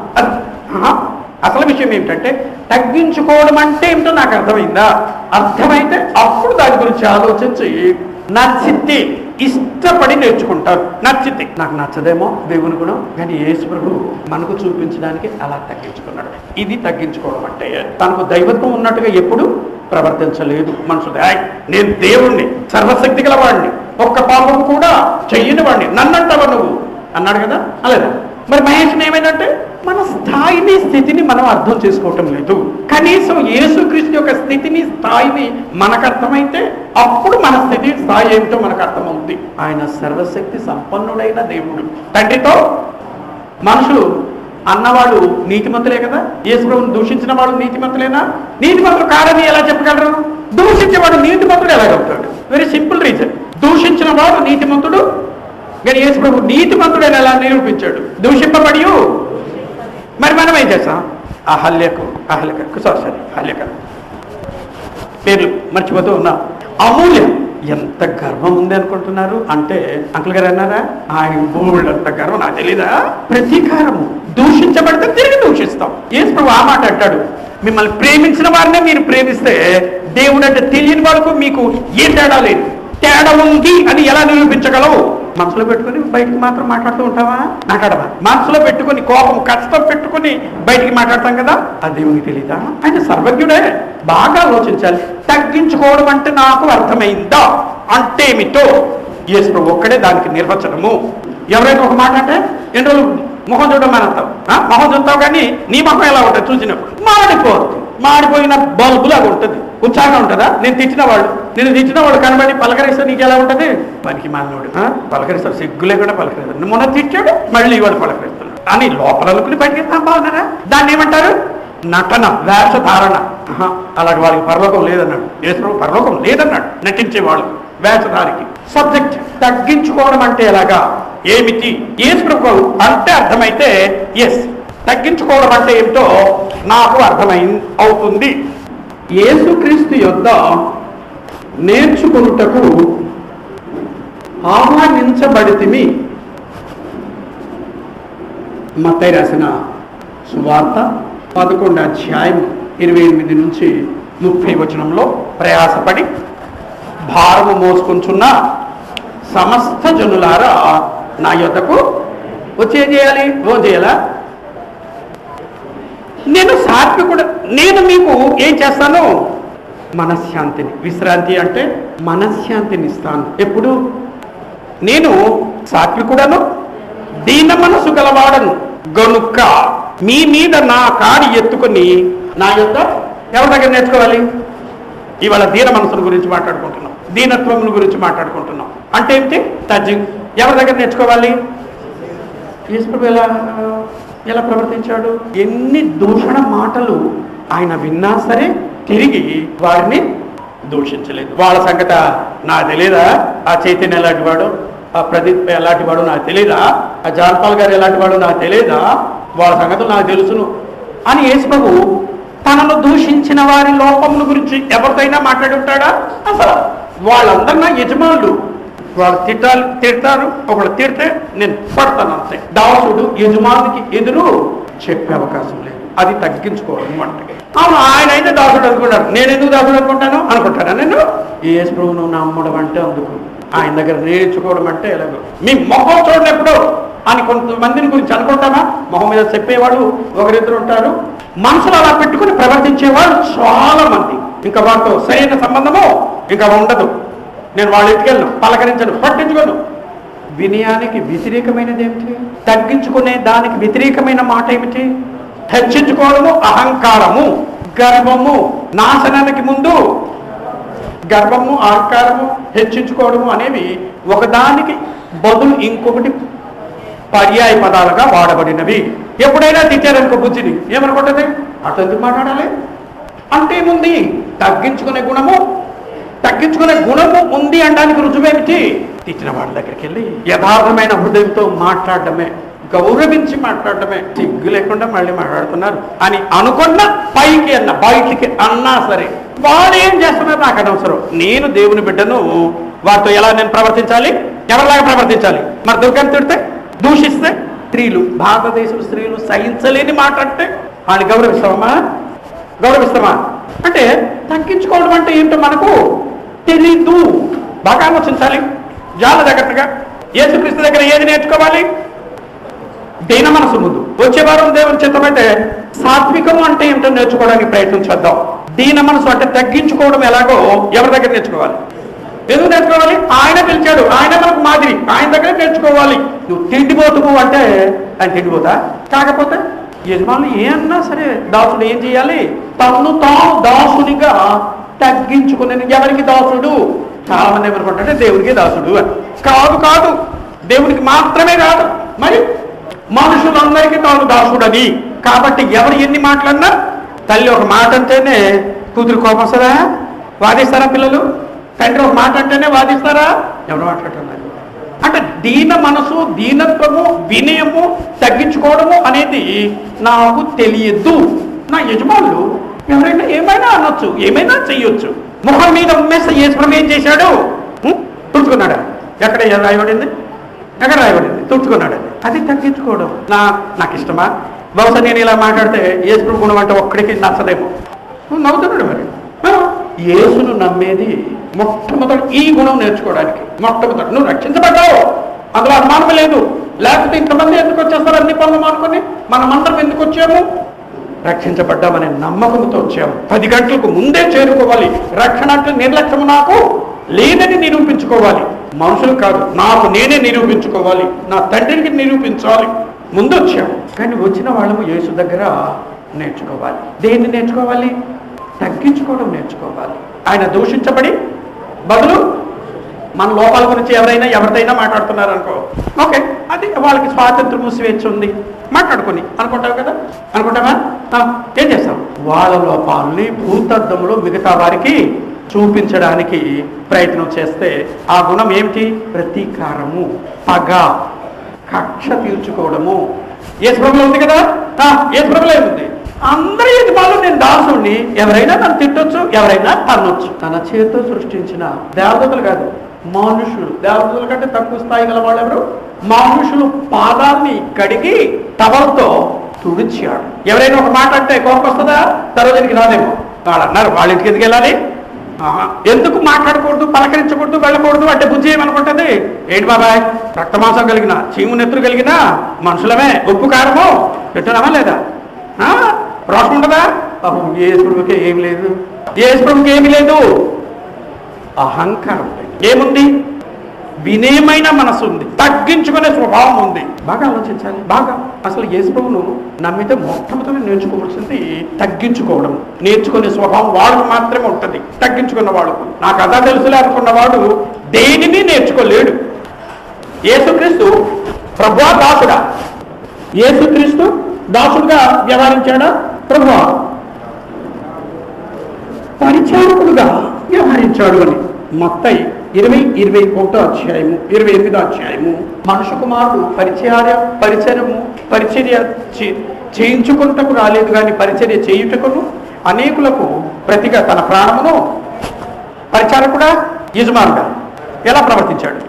A: అసలు విషయం ఏమిటంటే తగ్గించుకోవడం అంటే ఏమిటో నాకు అర్థమైందా? అర్థమైతే అప్పుడు దాని గురించి ఆలోచించి నచ్చితే ఇష్టపడి నేర్చుకుంటారు. నచ్చితే నాకు నచ్చదేమో దేవుని గుణం, కానీ యేసు ప్రభు మనకు చూపించడానికి అలా తగ్గించుకున్నాడు. ఇది తగ్గించుకోవడం అంటే. తనకు దైవత్వం ఉన్నట్టుగా ఎప్పుడు ప్రవర్తించలేదు. మనుషులు నేను దేవుణ్ణి, సర్వశక్తి గల వాడిని, ఒక్క పాపం కూడా చెయ్యని వాడిని, నన్నంటావా నువ్వు అన్నాడు కదా. అలాగే మరి మహేష్ని ఏమైందంటే మన స్థాయిని, స్థితిని మనం అర్థం చేసుకోవటం లేదు. కనీసం యేసుక్రీస్తు యొక్క స్థితిని, స్థాయిని మనకు అర్థమైతే అప్పుడు మన స్థితి, స్థాయి ఏమిటో మనకు అర్థమవుతుంది. ఆయన సర్వశక్తి సంపన్నుడైన దేవుడు. తండ్రితో మనుషులు అన్నవాడు నీతిమంతులే కదా. యేసు ప్రభువుని దూషించిన వాడు నీతిమంతులేనా? నీతిమంతులు కాదని ఎలా చెప్పగలరు? దూషించేవాడు నీతిమంతుడు ఎలాగవుతాడు? Very simple reason. దూషించిన వాడు నీతిమంతుడు, కానీ యేసు ప్రభు నీతిమంతుడని ఎలా నిరూపించాడు? దూషింపబడి. మరి మనం ఏం చేస్తాం? అహల్యక పేర్లు మర్చిపోతూ ఉన్నాం. అమూల్యం. ఎంత గర్వం ఉంది అనుకుంటున్నారు? అంటే అంకుల్ గారు అన్నారా, ఆయన బోల్డ్ అంత గర్వం నాకు తెలీదా? ప్రతీకారము. దూషించబడితే తిరిగి దూషిస్తాం. యేసు ప్రభు ఆ మాట అంటాడు, మిమ్మల్ని ప్రేమించిన వారినే మీరు ప్రేమిస్తే దేవుడు అంటే తెలియని వాళ్ళకు మీకు ఏ తేడా లేదు. తేడా ఉంది అని ఎలా నిరూపించగలవు? మనసులో పెట్టుకుని బయటికి మాత్రం మాట్లాడుతూ ఉంటావా? మాట్లాడవా? మనసులో పెట్టుకుని కోపం, కష్టం పెట్టుకుని బయటికి మాట్లాడతాం కదా. ఆ దేవునికి తెలీదా? ఆయన సర్వజ్ఞుడే. బాగా ఆలోచించాలి. తగ్గించుకోవడం అంటే నాకు అర్థమైందా అంటే ఏమిటో యేసు ప్రభు ఒక్కడే దానికి నిర్వచనము. ఎవరైనా ఒక మాట అంటే ఎన్ని రోజులు ముఖం చూడడం మానేస్తావు, మొహం చూస్తావు, కానీ నీ ముఖం ఎలా ఉంటుంది చూసినప్పుడు? మాడిపోతుంది. మాడిపోయిన బల్బులాగా ఉంటుంది. ఉత్సాహంగా ఉంటుందా? నేను తిట్టిన వాళ్ళు కనబడి పలకరిస్తే నీకు ఎలా ఉంటుంది? పనికి మానవుడు పలకరిస్తాడు, సిగ్గు లేకుండా పలకరిస్తాడు. మొన్న తిట్టాడు, మళ్ళీ ఇవాళ పలకరిస్తున్నాడు అని లోపల బయటికి బాగున్నారా? దాన్ని ఏమంటారు? నటన, వేషధారణ. అలాంటి వాళ్ళకి పరలోకం లేదన్నాడు యేసు ప్రభు. పరలోకం లేదన్నాడు నటించేవాళ్ళు, వేషధారికి. సబ్జెక్ట్ తగ్గించుకోవడం అంటే ఎలాగా, ఏమిటి? యేసు ప్రభు అంటే అర్థమైతే ఎస్, తగ్గించుకోవడం అంటే ఏమిటో నాకు అవుతుంది. యేసుక్రీస్తు యొద్ద నేర్చుకొనుటకు ఆహ్వానించబడితిమి. మత్తయి రాసిన సువార్త 11వ అధ్యాయం 28 నుంచి 30 వచనంలో, ప్రయాసపడి భారము మోసుకుంటున్న సమస్త జనులారా నా యొద్దకు వచ్చి ఏం చేయాలి? చేయాలా? నేను సాత్వికుడు, నేను మీకు ఏం చేస్తాను? మనశ్శాంతిని. విశ్రాంతి అంటే మనశ్శాంతిని ఇస్తాను. ఎప్పుడు? నేను సాత్వికుడను, దీన మనసు గలవాడను గనుక మీ మీద నా కాడి ఎత్తుకొని నా యొక్క ఎవరి దగ్గర నేర్చుకోవాలి? ఇవాళ దీన మనసుల గురించి మాట్లాడుకుంటున్నాం, దీనత్వం గురించి మాట్లాడుకుంటున్నాం. అంటే ఏంటి? ఎవరి దగ్గర నేర్చుకోవాలి? యేసు ఎలా ప్రవర్తించాడు? ఎన్ని దూషణ మాటలు ఆయన విన్నా సరే తిరిగి వారిని దూషించలేదు. వాళ్ళ సంగత నాకు తెలియదా? ఆ చైతన్య ఎలాంటి వాడు, ఆ ప్రదీప్ ఎలాంటి వాడు నాకు తెలియదా? ఆ జాన్పాల్ గారు ఎలాంటి వాడు నాకు తెలియదా? వాళ్ళ సంగతులు నాకు తెలుసును అని యేసు ప్రభు తనను దూషించిన వారి లోపముల గురించి ఎవరితోనైనా మాట్లాడి ఉంటాడా? అసలు వాళ్ళందరూ నా యజమానులు. వాళ్ళు తిడతారు, ఒకళ్ళు తిడితే నేను పడతాను అంతే. దాసుడు యజమానికి ఎదురు చెప్పే అవకాశం లేదు. అది తగ్గించుకోవడం అంటే. అవును, ఆయన అయితే దాసుడు అనుకున్నాడు, నేను ఎందుకు దాసుడు అనుకుంటాను అనుకుంటాను. నేను యేసు ప్రభువును నమ్మడం అంటే అందుకు, ఆయన దగ్గర నేర్చుకోవడం అంటే ఎలాగో. మీ మొహం చూడనప్పుడు అని కొంతమందిని గురించి అనుకుంటామా? మొహం మీద చెప్పేవాళ్ళు ఒకరిద్దరు ఉంటారు, మనసులో అలా పెట్టుకుని ప్రవర్తించేవాళ్ళు చాలా మంది. ఇంకా వారితో సరైన సంబంధము ఇంకా ఉండదు. నేను వాళ్ళ ఇంటికి వెళ్ళను, పలకరించను, పట్టించుకోను. వినయానికి వ్యతిరేకమైనది ఏమిటి? తగ్గించుకునే దానికి వ్యతిరేకమైన మాట ఏమిటి? హెచ్చించుకోవడము, అహంకారము, గర్వము. నాశనానికి ముందు గర్వము, అహంకారము, హెచ్చించుకోవడము అనేవి ఒకదానికి బదులు ఇంకొకటి పర్యాయ పదాలుగా వాడబడినవి. ఎప్పుడైనా తిట్టారనుకో బుజ్జిని, ఏమనుకుంటుంది? అట్లా ఎందుకు మాట్లాడాలి అంటే ఏముంది? తగ్గించుకునే గుణము ఉంది అనడానికి రుజువేమిటి? తిట్టిన వాళ్ళ దగ్గరికి వెళ్ళి యథార్థమైన హృదయంతో మాట్లాడటమే, గౌరవించి మాట్లాడటమే. సిగ్గు లేకుండా మళ్ళీ మాట్లాడుతున్నారు అని అనుకున్న పైకి అన్న బయటికి అన్నా సరే వాడు ఏం చేస్తున్నారు నాకు అనవసరం. నేను దేవుని బిడ్డను, వారితో ఎలా నేను ప్రవర్తించాలి? ఎవరిలాగా ప్రవర్తించాలి? మరి దుర్గం తిడితే, దూషిస్తే, స్త్రీలు, భారతదేశం స్త్రీలు సహించలేని మాట అంటే వాళ్ళు గౌరవిస్తామా అంటే తగ్గించుకోవడం అంటే ఏంటో మనకు తెలీదు. బాగా ఆలోచించాలి చాలా జాగ్రత్తగా. యేసుక్రీస్తు దగ్గర ఏది నేర్చుకోవాలి? దీన మనసు ముందు. వచ్చే వారం దేవుని చిత్తమైతే సాత్వికము అంటే ఏమిటో నేర్చుకోవడానికి ప్రయత్నం చేద్దాం. దీన మనసు అంటే తగ్గించుకోవడం ఎలాగో ఎవరి దగ్గర నేర్చుకోవాలి? ఎందుకు నేర్చుకోవాలి? ఆయన పిలిచాడు, ఆయన మనకు మాదిరి, ఆయన దగ్గర నేర్చుకోవాలి. నువ్వు తిండిపోతువు అంటే ఆయన తిండిపోతా? కాకపోతే యజమానులు ఏ అన్నా సరే దాసుడు ఏం చేయాలి? తను తాను దాసునిగా తగ్గించుకునే. ఎవరికి దాసుడు? చాలా మంది ఏమనుకుంటే దేవునికి దాసుడు అని. కాదు, దేవునికి మాత్రమే కాదు, మరి మనుషులందరికీ తాను దాసుడని. కాబట్టి ఎవరు ఎన్ని మాట్లాడినా, తల్లి ఒక మాట అంటేనే కూతురు కోపం వస్తుందా? వాదిస్తారా పిల్లలు? తండ్రి ఒక మాట అంటేనే వాదిస్తారా? ఎవరు మాట్లాడుతున్నారు? అంటే దీన మనసు, దీనత్వము, వినయము, తగ్గించుకోవడము అనేది నాకు తెలియదు. నా యజమానులు ఎవరైనా ఏమైనా అనొచ్చు, ఏమైనా చెయ్యొచ్చు. ముఖం మీద ఉమ్మేస్తే యేసు ఏం చేశాడు? తుడుచుకున్నాడా? ఎక్కడ రాయబడింది? తుడుచుకున్నాడు. అది తగ్గించుకోవడం. నాకు ఇష్టమా? బహుశా నేను ఇలా మాట్లాడితే యేసు గుణం అంటే ఒక్కడికి నచ్చదేమో. నవ్వుతున్నాడు. మరి యేసును నమ్మేది మొట్టమొదటి ఈ గుణం నేర్చుకోవడానికి. మొట్టమొదటి నువ్వు రక్షించబడ్డావు, అందులో అనుమానం లేదు. లేకపోతే ఇంతమంది ఎందుకు వచ్చేస్తారు? అన్ని పనులు మానుకొని మనమందరం ఎందుకు వచ్చాము? రక్షించబడ్డామనే నమ్మకంతో వచ్చాము. 10 గంటలకు ముందే చేరుకోవాలి. రక్షణ అంటే నిర్లక్ష్యము నాకు లేదని నిరూపించుకోవాలి. మనుషులు కాదు, నాకు నేనే నిరూపించుకోవాలి, నా తండ్రికి నిరూపించాలి. ముందు వచ్చాము. కానీ వచ్చిన వాళ్ళము యేసు దగ్గర నేర్చుకోవాలి. దేన్ని నేర్చుకోవాలి? తగ్గించుకోవడం నేర్చుకోవాలి. ఆయన దూషించబడి బదులు మన లోపాల గురించి ఎవరిదైనా మాట్లాడుతున్నారు అనుకో, ఓకే, అది వాళ్ళకి స్వాతంత్రము, స్వేచ్ఛ ఉంది, మాట్లాడుకొని అనుకుంటావు కదా. అనుకుంటావా? ఏం చేస్తాం? వాళ్ళ లోపాలని భూతద్దంలో మిగతా వారికి చూపించడానికి ప్రయత్నం చేస్తే ఆ గుణం ఏమిటి? ప్రతీకారము, పగ, కక్ష తీర్చుకోవడము. యేసు ప్రభువులో ఉంది కదా. యేసు ప్రభువులో ఏముంది? అందరి యజమానులు నేను దాసుడిని, ఎవరైనా నన్ను తిట్టొచ్చు, ఎవరైనా తన్నొచ్చు. తన చేతితో సృష్టించిన దేవతలు కాదు, మనుషులు. దేవతల కంటే తక్కువ స్థాయి గల వాళ్ళు ఎవరు? మనుషులు పాదాన్ని కడిగి టవల్తో తుడిచాడు. ఎవరైనా ఒక మాట అంటే కోపం వస్తుందా? తరోజునికి రాదేమో. వాళ్ళు అన్నారు, వాళ్ళ ఇంటికి ఎందుకు వెళ్ళాలి? ఎందుకు మాట్లాడకూడదు, పలకరించకూడదు, వెళ్ళకూడదు అంటే బుద్ధి ఏమనుకుంటుంది? ఏంటి బాబాయ్, రక్తమాంసం కలిగిన, చీము నెత్తురు కలిగిన మనుషులమే, ఉప్పు కారము పెట్టినామా లేదా? రోషం ఉంటుందా? యేసు ప్రభువుకి ఏమి లేదు. యేసు ప్రభువుకి ఏమి లేదు. అహంకారం ఏముంది? వినయమైన మనసు ఉంది, తగ్గించుకునే స్వభావం ఉంది. బాగా ఆలోచించాలి. బాగా అసలు యేసు ప్రభువును నమ్మితే మొట్టమొదటి నేర్చుకోవాల్సింది తగ్గించుకోవడం. నేర్చుకునే స్వభావం వాళ్ళకు మాత్రమే ఉంటుంది, తగ్గించుకున్న వాళ్ళకు. నాకు అదా తెలుసులే అనుకున్నవాడు దేనిని నేర్చుకోలేడు. యేసుక్రీస్తు ప్రభువా దాసుడా? యేసుక్రీస్తు దాసుడుగా వ్యవహరించాడా? ప్రభువా పరిచారకుడుగా వ్యవహరించాడు అని మత్తయి 20:21 అధ్యాయము 28 అధ్యాయము. మనుష్య కుమారుడు పరిచర్య చేయించుకుంటకు రాలేదు, కానీ పరిచర్య చేయుటకును అనేకులకు ప్రతిగా తన ప్రాణమును పరిచారకుడా, యజమానుడా ఎలా ప్రవర్తించాడు?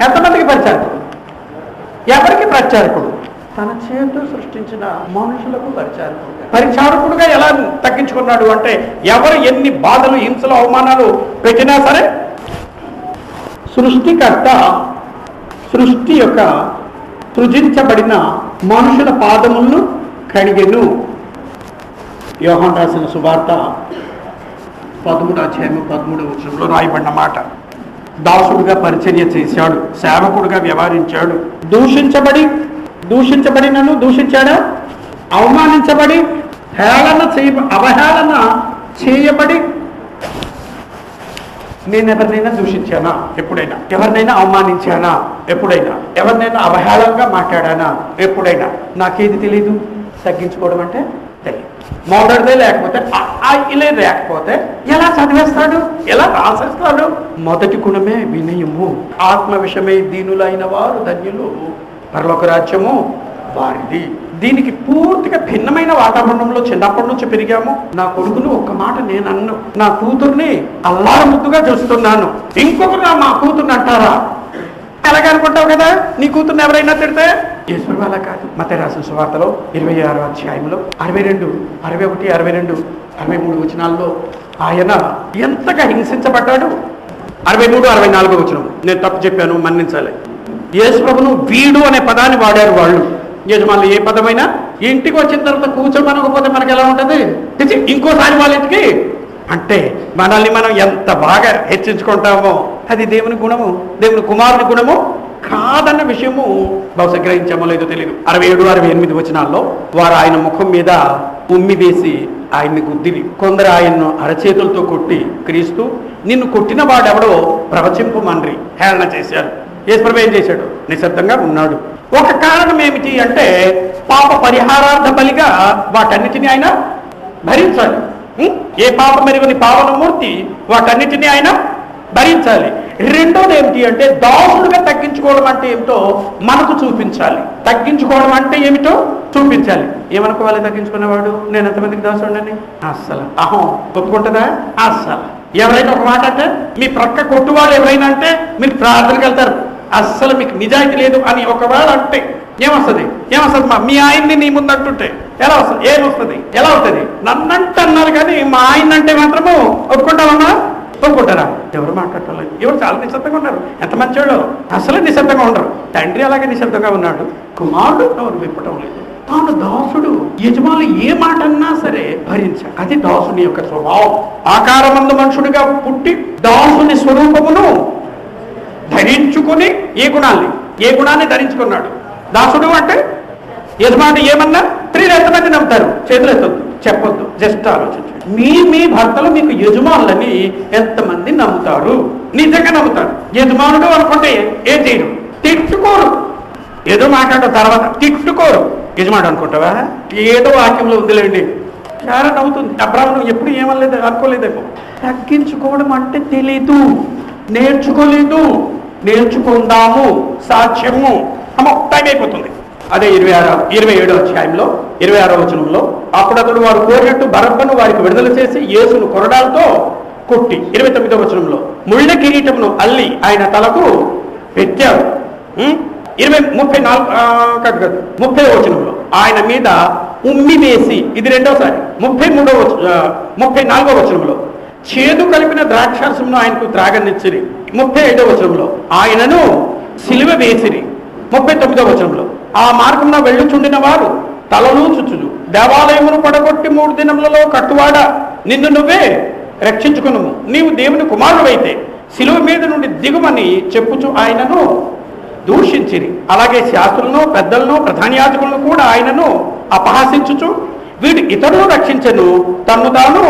A: ఎంతమందికి పరిచారకుడు? ఎవరికి పరిచారకుడు? తన చేతితో సృష్టించిన మనుషులకు పరిచారకుడుగా ఎలా తగ్గించుకున్నాడు అంటే, ఎవరు ఎన్ని బాధలు, హింసలు, అవమానాలు పెట్టినా సరే సృష్టికర్త సృష్టి యొక్క సృజించబడిన మనుషుల పాదములను కడిగెను. యోహాను రాసిన సువార్త 13వ అధ్యాయం 13వ వచనంలో రాయబడిన మాట. దాసుడుగా పరిచర్య చేశాడు, సేవకుడుగా వ్యవహరించాడు. దూషించబడినను దూషించాడా? అవమానించబడి అవహేళన చేయబడి, నేను ఎవరినైనా దూషించానా? ఎప్పుడైనా? ఎవరినైనా అవమానించానా? ఎప్పుడైనా? ఎవరినైనా అవహేళనగా మాట్లాడానా? ఎప్పుడైనా? నాకేది తెలీదు. తగ్గించుకోవడం అంటే తెలియదు. మొదటిదే లేకపోతే ఇలా లేకపోతే ఎలా చదివేస్తాడు? ఎలా రాసేస్తాడు? మొదటి గుణమే వినయము. ఆత్మ విషయమై దీనులైన వారు ధన్యులు, పరలోక రాజ్యము వారిది. దీనికి పూర్తిగా భిన్నమైన వాతావరణంలో చిన్నప్పటి నుంచి పెరిగాము. నా కొడుకును ఒక్క మాట నేను అన్ను, నా కూతుర్ని అల్లార ముద్దుగా చూస్తున్నాను. ఇంకొకరు మా కూతుర్ని అంటారా? ఎలాగ అనుకుంటావు కదా, నీ కూతుర్ని ఎవరైనా తిడితే. ఈశ్వరు అలా కాదు. మత్తయి రాసిన సువార్తలో 26వ అధ్యాయంలో 62, 61, 62, 63 వచనాల్లో ఆయన ఎంతగా హింసించబడ్డాడు. 63, 64 వచనం. నేను తప్పు చెప్పాను, మన్నించాలి. యేసు ప్రభును వీడు అనే పదాన్ని వాడారు వాళ్ళు. యజమానులు ఏ పదమైనా ఇంటికి వచ్చిన తర్వాత కూర్చోమనకపోతే మనకు ఎలా ఉంటుంది? ఇంకోసారి వాళ్ళ ఇంటికి అంటే మనల్ని మనం ఎంత బాగా హెచ్చించుకుంటామో అది దేవుని గుణము, దేవుని కుమారుని గుణము కాదన్న విషయము బహుశా గ్రహించామో లేదో తెలియదు. 67, 68 వచనాల్లో వారు ఆయన ముఖం మీద ఉమ్మి వేసి ఆయన్ని గుద్దిరి. కొందరు ఆయన్ను అరచేతులతో కొట్టి, క్రీస్తు నిన్ను కొట్టిన వాడెవడో ప్రవచింపమన్రి హేళన చేశారు. యేసుప్రభు ఏం చేశాడు? నిశ్శబ్దంగా ఉన్నాడు. ఒక కారణం ఏమిటి అంటే, పాప పరిహారార్థ బలిగా వాటన్నిటిని ఆయన భరించాలి. ఏ పాపం మెరుగుని పావనమూర్తి వాటన్నిటిని ఆయన భరించాలి. రెండోది ఏమిటి అంటే, దాసుడుగా తగ్గించుకోవడం అంటే ఏమిటో మనకు చూపించాలి. తగ్గించుకోవడం అంటే ఏమిటో చూపించాలి. ఏమనుకోవాలి తగ్గించుకునేవాడు? నేను ఎంతమందికి దాసుడని? అస్సలు అహం ఒప్పుకుంటుందా? అస్సలు. ఎవరైనా ఒక మాట అంటే, మీ ప్రక్క కొట్టువాళ్ళు ఎవరైనా అంటే మీరు ప్రార్థనకి వెళ్తారు, అస్సలు మీకు నిజాయితీ లేదు అని ఒకవేళ అంటే ఏమొస్తుంది? మీ ఆయన్ని నీ ముందు అంటుంటే ఎలా వస్తుంది? ఏమొస్తుంది? ఎలా అవుతుంది? నన్నంటే అన్నారు కానీ మా ఆయన అంటే మాత్రము ఒప్పుకుంటామన్నా? ఒప్పుకుంటారా? ఎవరు మాట్లాడలేదు. ఎవరు చాలా నిశ్శబ్దంగా ఉన్నారు. ఎంత మంచివాడు, అసలు నిశ్శబ్దంగా ఉండరు. తండ్రి అలాగే నిశ్శబ్దంగా ఉన్నాడు, కుమారుడు ఎవరు విప్పటం లేదు. తాను దాసుడు, యజమానులు ఏ మాట అన్నా సరే భరించాడు. అది దాసుని యొక్క స్వభావం. ఆకారమందు మనుషుడిగా పుట్టి దాసుని స్వరూపమును ధరించుకుని ఏ గుణాన్ని ధరించుకున్నాడు? దాసుడు అంటే యజమాని ఏమన్నా స్త్రీలు ఎంతమంది నమ్ముతారు? చేతులు ఎత్తొద్దు, చెప్పొద్దు, జస్ట్ ఆలోచించండి. మీ భర్తలు మీకు యజమానులని ఎంతమంది నమ్ముతారు? నిజంగా నమ్ముతారు. యజమానుడు అనుకుంటే ఏం చేయరు? తిట్టుకోరు. ఏదో మాట్లాడటం తర్వాత తిట్టుకోరు. యజమానుడు అనుకుంటావా? ఏదో వాక్యంలో ఉందిలేండి, చాలా నవ్వుతుంది. అబ్రాహ్మణం ఎప్పుడు ఏమనలేదు, అనుకోలేదేమో. తగ్గించుకోవడం అంటే తెలీదు, నేర్చుకోలేదు. నేర్చుకుందాము, సాధ్యము. టైం అయిపోతుంది. అదే 27వ అధ్యాయంలో 26వ వచనంలో, అప్పుడు అతడు వారు కోరినట్టు బరబ్బను వారికి విడుదల చేసి యేసును కొరడాలతో కొట్టి, 29వ వచనంలో ముళ్ళ కిరీటమును అల్లి ఆయన తలకు పెట్టారు. 30వ వచనంలో ఆయన మీద ఉమ్మి వేసి, ఇది రెండోసారి. 34వ వచనంలో చేదు కలిపిన ద్రాక్షారసమును ఆయనకు త్రాగనిచ్చిరి. 35వ వచనంలో ఆయనను సిలువ వేసిరి. 39వ వచనంలో ఆ మార్గంలో వెళ్ళుచుండిన వారు తలలు చుచ్చులు దేవాలయమును పడగొట్టి 3 దినములలో కట్టువాడ నిన్ను నువ్వే రక్షించుకును, నీవు దేవుని కుమారుడైతే సిలువ మీద నుండి దిగుమని చెప్పుచు ఆయనను దూషించిరి. అలాగే శాస్త్రులను, పెద్దలను, ప్రధాన యాజకులను కూడా ఆయనను అపహాసించుచు, వీడు ఇతరులను రక్షించను, తన్ను తాను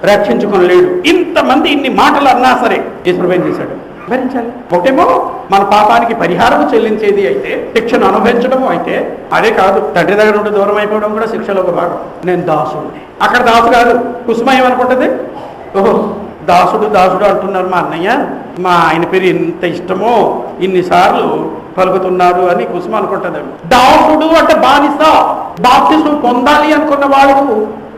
A: రక్షించుకోలేడు. ఇంతమంది ఇన్ని మాటలు అన్నా సరే ఈశ్వరుడు ఏం చేశాడు? భరించాలి. ఒకటేమో మన పాపానికి పరిహారం చెల్లించేది అయితే, శిక్షను అనుభవించడం అయితే, అదే కాదు తండ్రి దగ్గర నుండి దూరం అయిపోవడం కూడా శిక్షలో ఒక భాగం. నేను దాసుడిని. అక్కడ దాసు కాదు, కుసుమ ఏమనుకుంటుంది? ఓహో దాసుడు దాసుడు అంటున్నారు మా అన్నయ్య, మా ఆయన పేరు ఎంత ఇష్టమో ఇన్నిసార్లు పలుకుతున్నారు అని కుసుమ అనుకుంటుంది. దాసుడు అంటే బానిస. బాప్తిస్మం పొందాలి అనుకున్న వాళ్ళకు,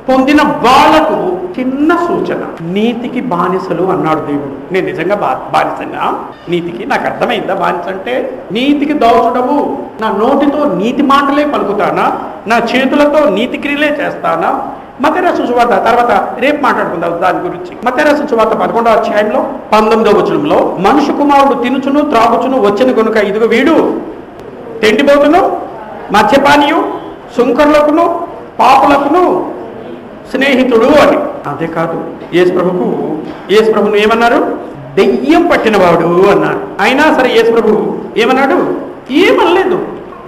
A: పొందిన వాళ్లకు చిన్న సూచన. సూచన. నీతికి బానిసలు అన్నాడు దేవుడు. నేను నిజంగా బానిసనా నీతికి? నాకు అర్థమైందా బానిస అంటే? నీతికి దోచడము. నా నోటితో నీతి మాటలే పలుకుతానా? నా చేతులతో నీతి క్రియలే చేస్తానా? మత్తయి రాసిన సువార్త తర్వాత రేపు మాట్లాడుకుందాం దాని గురించి. మత్తయి రాసిన సువార్త 11వ అధ్యాయంలో 19వ వచనంలో, మనుష్య కుమారుడు తినుచును త్రాగుచును వచ్చిన గనుక ఇదిగో వీడు తిండిపోతును మద్యపానీయు సుంకరులకును పాపులకును స్నేహితుడు అని. అంతేకాదు యేసు ప్రభువును ఏమన్నారు? దెయ్యం పట్టినవాడు అన్నారు. అయినా సరే యేసు ప్రభు ఏమన్నాడు? ఏమనలేదు.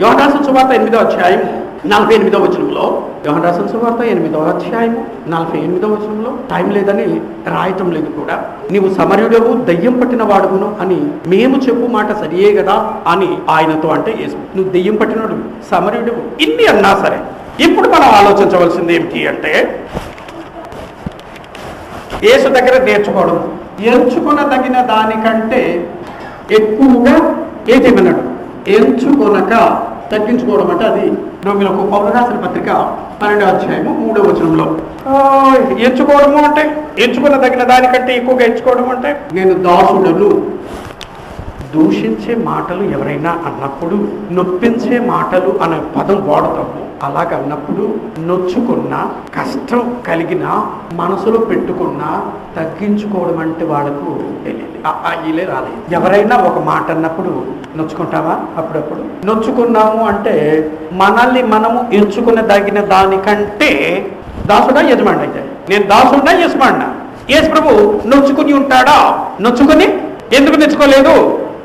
A: యోహాను రాసిన సువార్త 8వ అధ్యాయం 48వ వచనంలో, యోహాను రాసిన సువార్త 8వ అధ్యాయం 48వ వచనంలో, టైం లేదని రాయటం లేదు కూడా, నీవు సమరయుడవు దెయ్యం పట్టిన వాడును అని మేము చెప్పు మాట సరియే కదా అని ఆయనతో అంటే యేసు, నువ్వు దెయ్యం పట్టినవాడు సమరయుడవు ఇన్ని అన్నా సరే, ఇప్పుడు మనం ఆలోచించవలసింది ఏమిటి అంటే, యేసు దగ్గర నేర్చుకోవడం ఎంచుకొనదగిన దానికంటే ఎక్కువగా ఏమన్నాడు? ఎంచుకొనక తగ్గించుకోవడం అంటే అది రోమిలకు పౌలు రాసిన పత్రిక 12వ అధ్యాయము 3వ వచనంలో. ఎంచుకోవడము అంటే ఎంచుకొనదగిన దానికంటే ఎక్కువగా ఎంచుకోవడం అంటే, నేను దాసుడను. దూషించే మాటలు ఎవరైనా అన్నప్పుడు, నొప్పించే మాటలు అనే పదం వాడతాము. అలాగ అన్నప్పుడు నొచ్చుకున్న, కష్టం కలిగిన, మనసులో పెట్టుకున్న తగ్గించుకోవడం అంటే వాళ్ళకు తెలియదు, ఇలే రాలేదు. ఎవరైనా ఒక మాట అన్నప్పుడు నొచ్చుకుంటావా? అప్పుడప్పుడు నొచ్చుకున్నాము అంటే మనల్ని మనము ఎంచుకునే తగిన దానికంటే దాసుడా యజమాని? అయితే నేను దాసుడా యజమానా? యేసు ప్రభు నొచ్చుకుని ఉంటాడా? నొచ్చుకుని ఎందుకు తెచ్చుకోలేదు?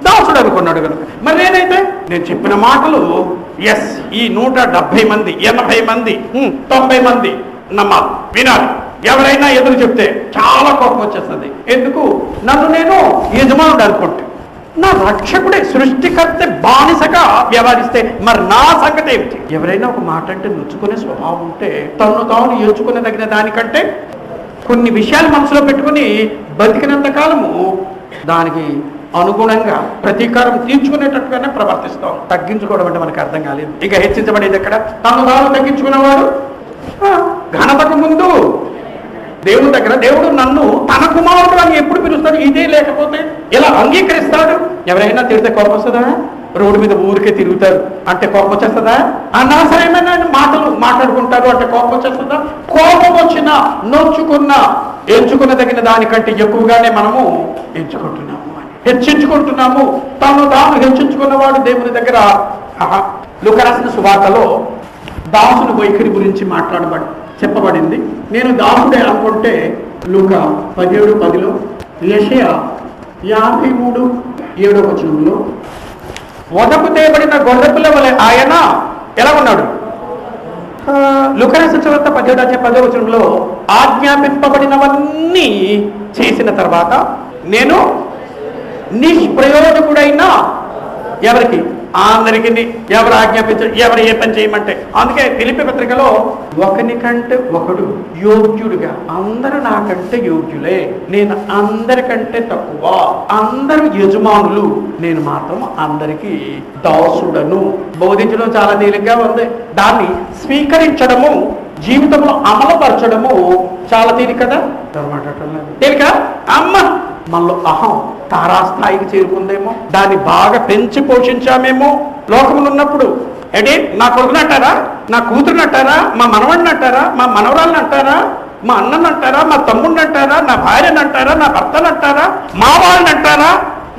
A: దాసుడు అనుకున్నాడు కనుక. మరి నేనైతే నేను చెప్పిన మాటలు ఎస్ ఈ 170 మంది 80 మంది 90 మంది నమ్మాలి, వినాలి. ఎవరైనా ఎదురు చెప్తే చాలా కోపం వచ్చేస్తుంది. ఎందుకు? నన్ను నేను యజమానుడు అనుకుంటే, నా రక్షకుడే సృష్టికర్త బానిసగా వ్యవహరిస్తే మరి నా సంగతి ఏమిటి? ఎవరైనా ఒక మాట అంటే నొచ్చుకునే స్వభావం ఉంటే, తను తాను ఎంచుకునే తగిన దానికంటే కొన్ని విషయాలు మనసులో పెట్టుకుని బతికినంత కాలము దానికి అనుగుణంగా ప్రతీకారం తీర్చుకునేటట్టుగానే ప్రవర్తిస్తాం. తగ్గించుకోవడం అంటే మనకు అర్థం కాలేదు. ఇక హెచ్చించబడేది ఎక్కడ? తను తాను తగ్గించుకునేవాడు ఘనతకు ముందు దేవుని దగ్గర దేవుడు నన్ను తన కుమారుడు అని ఎప్పుడు పిలుస్తాడు? ఇదే లేకపోతే ఇలా అంగీకరిస్తాడు. ఎవరైనా తిడితే కోపం వస్తుందా? రోడ్డు మీద ఊరికే తిరుగుతారు అంటే కోపం వచ్చేస్తుందా? అనవసరమైన మాటలు మాట్లాడుకుంటారు అంటే కోపం వచ్చేస్తుందా? కోపం వచ్చినా నొచ్చుకున్నా ఎంచుకున్న తగిన దానికంటే ఎక్కువగానే మనము ఎంచుకుంటున్నాము, హెచ్చించుకుంటున్నాము. తాను తాను హెచ్చించుకున్నవాడు దేవుని దగ్గర. లూకా రాసిన సువార్తలో దాసుని వైఖరి గురించి చెప్పబడింది. నేను దాసుడే అనుకుంటే లూకా 17:10లో, యెషయా 53:7వ వచనంలో, వదకు తేబడిన గొర్రెపిల్ల వలె ఆయన ఎలా ఉన్నాడు? లూకా రాసిన సువార్త 17వ వచనంలో, ఆజ్ఞాపింపబడినవన్నీ చేసిన తర్వాత నేను నిష్ప్రయోజకుడైనా ఎవరికి? అందరికి. ఎవరు ఆజ్ఞాపించారు? ఎవరు ఏ పని చేయమంటే. అందుకే ఫిలిప్పీ పత్రికలో ఒకనికంటే ఒకడు యోగ్యుడుగా, అందరూ నాకంటే యోగ్యులే, నేను అందరికంటే తక్కువ, అందరూ యజమానులు, నేను మాత్రం అందరికీ దాసుడను. బోధించడం చాలా తేలిగ్గా ఉంది, దాన్ని స్వీకరించడము, జీవితంలో అమలుపరచడము చాలా తేలిక కదా. తేలిక అమ్మ మనలో అహం తారాస్థాయికి చేరుకుందేమో, దాన్ని బాగా పెంచి పోషించామేమో లోకములు ఉన్నప్పుడు. అంటే నా కొడుకునంటారా, నా కూతురునంటారా, మా మనవడిని అంటారా, మా మనవరాలను అంటారా, మా అన్నని అంటారా, మా తమ్ముడిని అంటారా, నా భార్యని అంటారా, నా భర్తను అంటారా, మా వాళ్ళని అంటారా?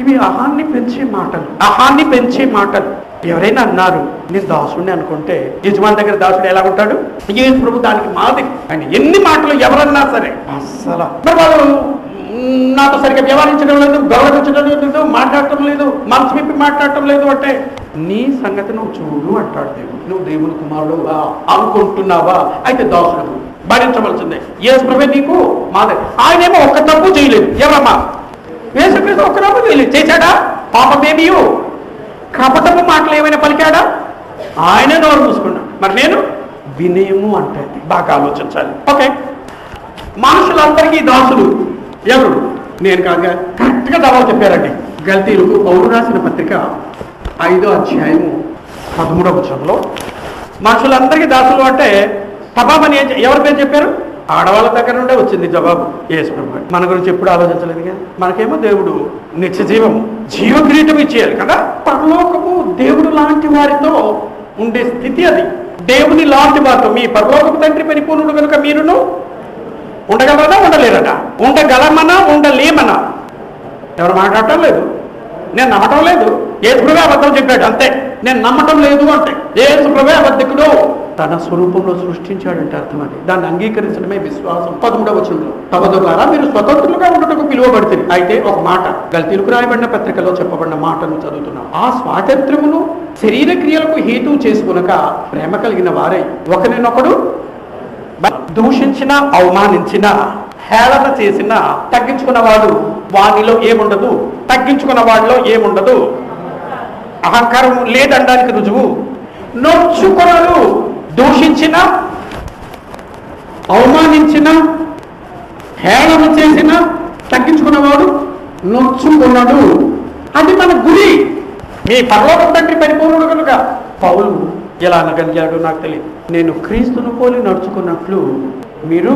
A: ఇవి అహాన్ని పెంచే మాటలు. ఎవరైనా అన్నారు నేను దాసుడిని అనుకుంటే, యజమాని దగ్గర దాసుడు ఎలా ఉంటాడు? యేసు ప్రభు దానికి మాది. అని ఎన్ని మాటలు ఎవరన్నా సరే అస్సలు మరి వాళ్ళు నాతో సరిగ్గా వ్యవహరించడం లేదు, గౌరవించడం లేదు, మాట్లాడటం లేదు, మనసు విప్పి మాట్లాడటం లేదు అంటే నీ సంగతి నువ్వు చూడు అంటాడు దేవుడు. నువ్వు దేవుని కుమారుడు అనుకుంటున్నావా? అయితే దాసుడు భరించవలసిందే. యేసు ప్రభు నీకు మాదే. ఆయనేమో ఒక్క తప్పు చేయలేదు. ఎవరమ్మా? యేసుక్రీస్తు ఒక్క తప్పు చేయలేదు. చేశాడా? పాపమేమియో కపటపు మాటలు ఏమైనా పలికాడా? ఆయనే నోరు మూసుకున్నాడు. మరి నేను వినయము అంటే బాగా ఆలోచించాలి. ఓకే, మనుషులందరికీ దాసులు ఎవరు? నేను కాగా కరెక్ట్గా దావాలు చెప్పారండి. గల్తీలకు పౌలు రాసిన పత్రిక 5వ అధ్యాయము 13వ వచనంలో మనుషులందరికీ దాసులు అంటే తపామని ఎవరి పేరు చెప్పారు? ఆడవాళ్ళ దగ్గర నుండే వచ్చింది జవాబు యేసు ప్రభు. మన గురించి ఎప్పుడు ఆలోచించలేదు కదా. మనకేమో దేవుడు నిత్య జీవము, జీవ కిరీటం ఇచ్చేయాలి కదా. పరలోకము దేవుడు లాంటి వారితో ఉండే స్థితి అది. దేవుని లాంటి వారితో, మీ పరలోకపు తండ్రి పరిపూర్ణుడు కనుక మీరును ఉండగలరా ఉండలేరట. ఉండగలమనా ఉండలేమనా ఎవరు మాట్లాడటం లేదు. నేను నమ్మటం లేదు, యేసు ప్రభువే అబద్ధం చెప్పాడు అంతే. నేను నమ్మటం లేదు అంటే యేసు ప్రభువే అబద్ధికుడు. తన స్వరూపంలో సృష్టించాడంటే అర్థం అది. దాన్ని అంగీకరించడమే విశ్వాసం. 13వ వచనంలో సహోదరులారా మీరు స్వతంత్రులుగా ఉండటకు పిలువబడుతుంది. అయితే ఒక మాట గల్తీలకు రాయబడిన పత్రికలో చెప్పబడిన మాటను చదువుతున్నాం. ఆ స్వాతంత్ర్యమును శరీర క్రియలకు హేతువు చేసుకునక ప్రేమ కలిగిన వారై ఒకరినొకడు దూషించిన, అవమానించిన, హేళన చేసిన తగ్గించుకున్నవాడు వానిలో ఏముండదు. తగ్గించుకున్న వాడిలో ఏముండదు. అహంకారం లేదనడానికి రుజువు. నొచ్చుకొనడు. దూషించిన, అవమానించిన, హేళన చేసిన తగ్గించుకున్నవాడు నొచ్చుకున్నాడు. అది మన గురి. మీ పరలోక తండ్రి పరిపూర్ణుడు కనుక పౌలు ఎలా అనగలిగాడు నాకు తెలియదు. నేను క్రీస్తును పోలి నడుచుకున్నట్లు మీరు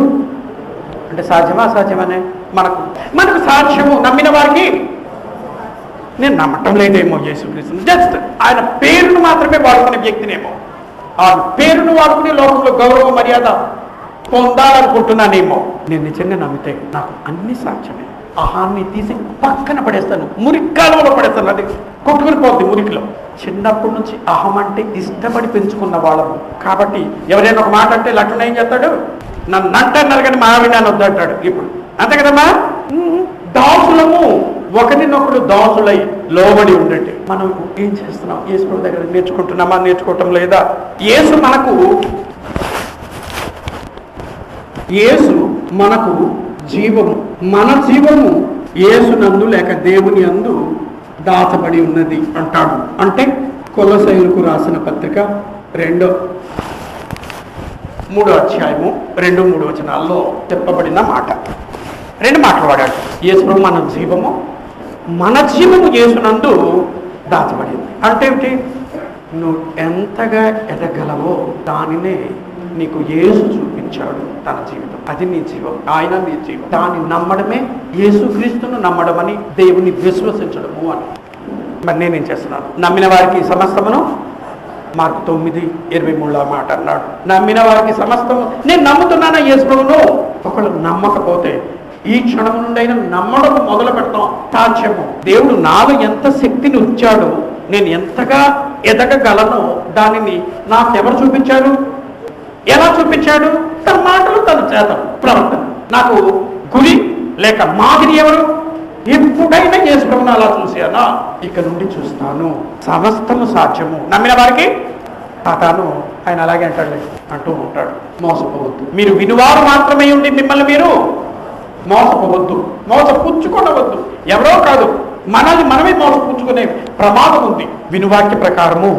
A: అంటే సాధ్యమా? సాధ్యమనే మనకు సాక్ష్యము నమ్మిన వారికి. నేను నమ్మటం లేదేమో యేసుక్రీస్తుని, జస్ట్ ఆయన పేరును మాత్రమే వాడుకునే వ్యక్తినేమో, ఆ పేరును వాడుకునే లోకంలో గౌరవ మర్యాద పొందాలనుకుంటున్నానేమో. నేను నిజంగా నమ్మితే నాకు అన్ని సాక్ష్యమే. అహాన్ని తీసి పక్కన పడేస్తాను, మురికాలలో పడేస్తాను. అది కొట్టుకుని పోతుంది మురికిలో. చిన్నప్పటి నుంచి అహం అంటే ఇష్టపడి పెంచుకున్న వాళ్ళము కాబట్టి ఎవరైనా ఒక మాట అంటే లక్షణ ఏం చేస్తాడు? నన్ను అంటున్నారు కానీ మా ఆవిడ నన్ను వద్దంటాడు. ఇప్పుడు అంతే కదమ్మా. దాసులము, ఒకరినొకరు దాసులై లోబడి ఉండండి. మనం ఏం చేస్తున్నాం? యేసు దగ్గర నేర్చుకుంటున్నామా? నేర్చుకోవటం లేదా? యేసు మనకు జీవము. మన జీవము యేసునందు లేక దేవుని అందు దాచబడి ఉన్నది అంటాడు. అంటే కొలొస్సీయులకు రాసిన పత్రిక 2:3 అధ్యాయము 2-3 వచనాల్లో చెప్పబడిన మాట. 2 మాటలు వాడాడు. యేసు మన జీవము యేసునందు దాచబడింది. అంటే ఏమిటి? నువ్వు ఎంతగా ఎదగలవో దానినే నీకు యేసు చూపించాడు. తన జీవితం అది నీ జీవం, ఆయన నీ జీవం. దాన్ని నమ్మడమే యేసుక్రీస్తును నమ్మడమని, దేవుని విశ్వసించడము అని. మరి నేనేం చేస్తున్నాను? నమ్మిన వారికి సమస్తమును, మార్కు 9:23 మాట అన్నాడు. నమ్మిన వారికి సమస్తము. నేను నమ్ముతున్నానా యేసు ప్రభువును? ఒకళ్ళు నమ్మకపోతే ఈ క్షణం నుండి అయినా నమ్మడం మొదలు పెడతాం. సాక్ష్యము. దేవుడు నాలో ఎంత శక్తిని ఉంచాడో, నేను ఎంతగా ఎదగగలను దానిని నాకెవరు చూపించాడు? ఎలా చూపించాడు? తన మాటలు, తన చేతలు, ప్రవర్తన. నాకు గురి లేక మాదిరి ఎవరు? ఎప్పుడైనా యేసు ప్రభువును అలా చూసానా? ఇక నుండి చూస్తాను. సమస్తము సాధ్యము నమ్మిన వారికి. తాను ఆయన అలాగే అంటూ ఉంటాడు. మోసపోవద్దు. మీరు వినువారు మాత్రమే ఉండి మిమ్మల్ని మీరు మోసపోవద్దు, మోసపుచ్చుకోవద్దు. ఎవరో కాదు, మనల్ని మనమే మోసపుచ్చుకునే ప్రమాదం ఉంది. వినువాక్య ప్రకారము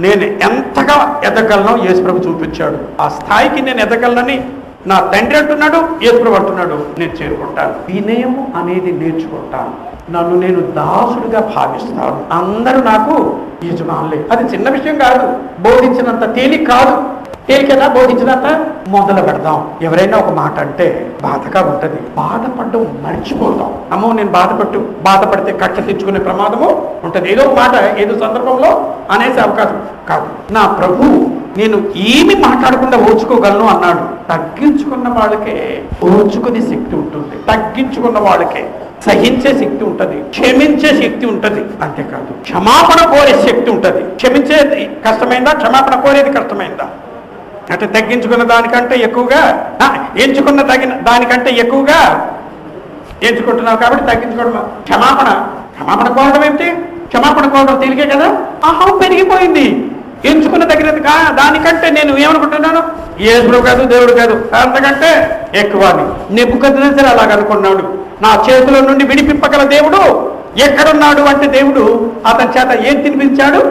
A: నేను ఎంతగా ఎదగలను యేసు ప్రభు చూపించాడు. ఆ స్థాయికి నేను ఎదగలనని నా తండ్రి అంటున్నాడు, యేసు ప్రభు అంటున్నాడు. నేను చేరుకుంటాను. వినయము అనేది నేర్చుకుంటాను. నన్ను నేను దాసుడిగా భావిస్తాను. అందరూ నాకు యజమానులే. అది చిన్న విషయం కాదు. బోధించినంత తేలిక కాదు. తేలికైనా బోధించినంత మొదలు పెడదాం. ఎవరైనా ఒక మాట అంటే బాధగా ఉంటుంది. బాధపడడం మర్చిపోతాం. అమ్మో నేను బాధపడితే కక్ష తెచ్చుకునే ప్రమాదము ఉంటుంది. ఏదో ఒక మాట ఏదో సందర్భంలో అనేసే అవకాశం కాదు. నా ప్రభు నేను ఏమి మాట్లాడకుండా ఓర్చుకోగలను అన్నాడు. తగ్గించుకున్న వాళ్ళకే ఓర్చుకునే శక్తి ఉంటుంది. తగ్గించుకున్న వాళ్ళకే సహించే శక్తి ఉంటుంది, క్షమించే శక్తి ఉంటుంది. అంతేకాదు క్షమాపణ కోరే శక్తి ఉంటుంది. క్షమించేది కష్టమైందా? క్షమాపణ కోరేది కష్టమైందా? అంటే తగ్గించుకున్న దానికంటే ఎక్కువగా ఎంచుకున్న దానికంటే ఎక్కువగా ఎంచుకుంటున్నావు కాబట్టి తగ్గించుకోవడం. క్షమాపణ కోరడం ఏమిటి? క్షమాపణ కోరడం తేలికే కదా. అహం పెరిగిపోయింది. ఎంచుకున్న తగినది దానికంటే నేను ఏమనుకుంటున్నాను? యేసు కాదు, దేవుడు కాదు, అంతకంటే ఎక్కువ అని. నెబుకద్నెజరు అలాగనుకున్నాడు. నా చేతుల నుండి విడిపింపగల దేవుడు ఎక్కడున్నాడు అంటే దేవుడు అతని చేత ఏం తినిపించాడు?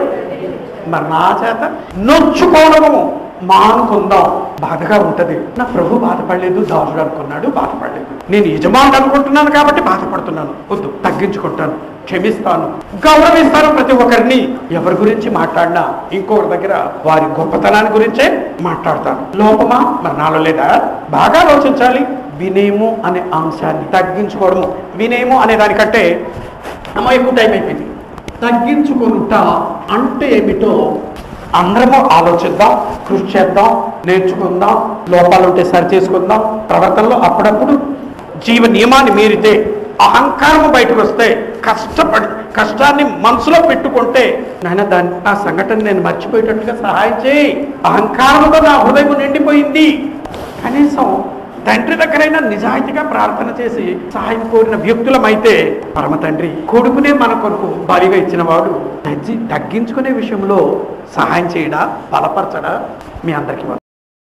A: మరి నా చేత నొచ్చుకోవడము. మానుకుందాం. బాధగా ఉంటది. నా ప్రభు బాధపడలేదు, దాసుడు అనుకున్నాడు, బాధపడలేదు. నేను యజమానుడు అనుకుంటున్నాను కాబట్టి బాధపడుతున్నాను. వద్దు, తగ్గించుకుంటాను, క్షమిస్తాను, గౌరవిస్తాను ప్రతి ఒక్కరిని. ఎవరి గురించి మాట్లాడినా ఇంకొకరి దగ్గర వారి గొప్పతనాన్ని గురించే మాట్లాడతాను. లోపమా మరి నాలో లేదా? బాగా ఆలోచించాలి. వినేము అనే అంశాన్ని తగ్గించుకోవడము. వినేము అనే దానికంటే అమ్మ ఎక్కువ టైం అయిపోయింది. తగ్గించుకుంటా అంటే ఏమిటో అందరము ఆలోచిద్దాం, కృషి చేద్దాం, నేర్చుకుందాం, లోపాలు ఉంటే సరి చేసుకుందాం. ప్రవర్తనలో అప్పుడప్పుడు జీవ నియమాన్ని మీరితే, అహంకారము బయటకు వస్తే, కష్టాన్ని మనసులో పెట్టుకుంటే, నాయన దాన్ని ఆ సంఘటన నేను మర్చిపోయేటట్టుగా సహాయం చేయి, అహంకారముతో నా హృదయం నిండిపోయింది. కనీసం తండ్రి దగ్గరైనా నిజాయితీగా ప్రార్థన చేసి సహాయం కోరిన వ్యక్తులమైతే, పరమ తండ్రి కొడుకునే మన కొరకు బలిగా ఇచ్చిన వాడు తగ్గించుకునే విషయంలో సహాయం చేయడా, బలపరచడా? మీ అందరికీ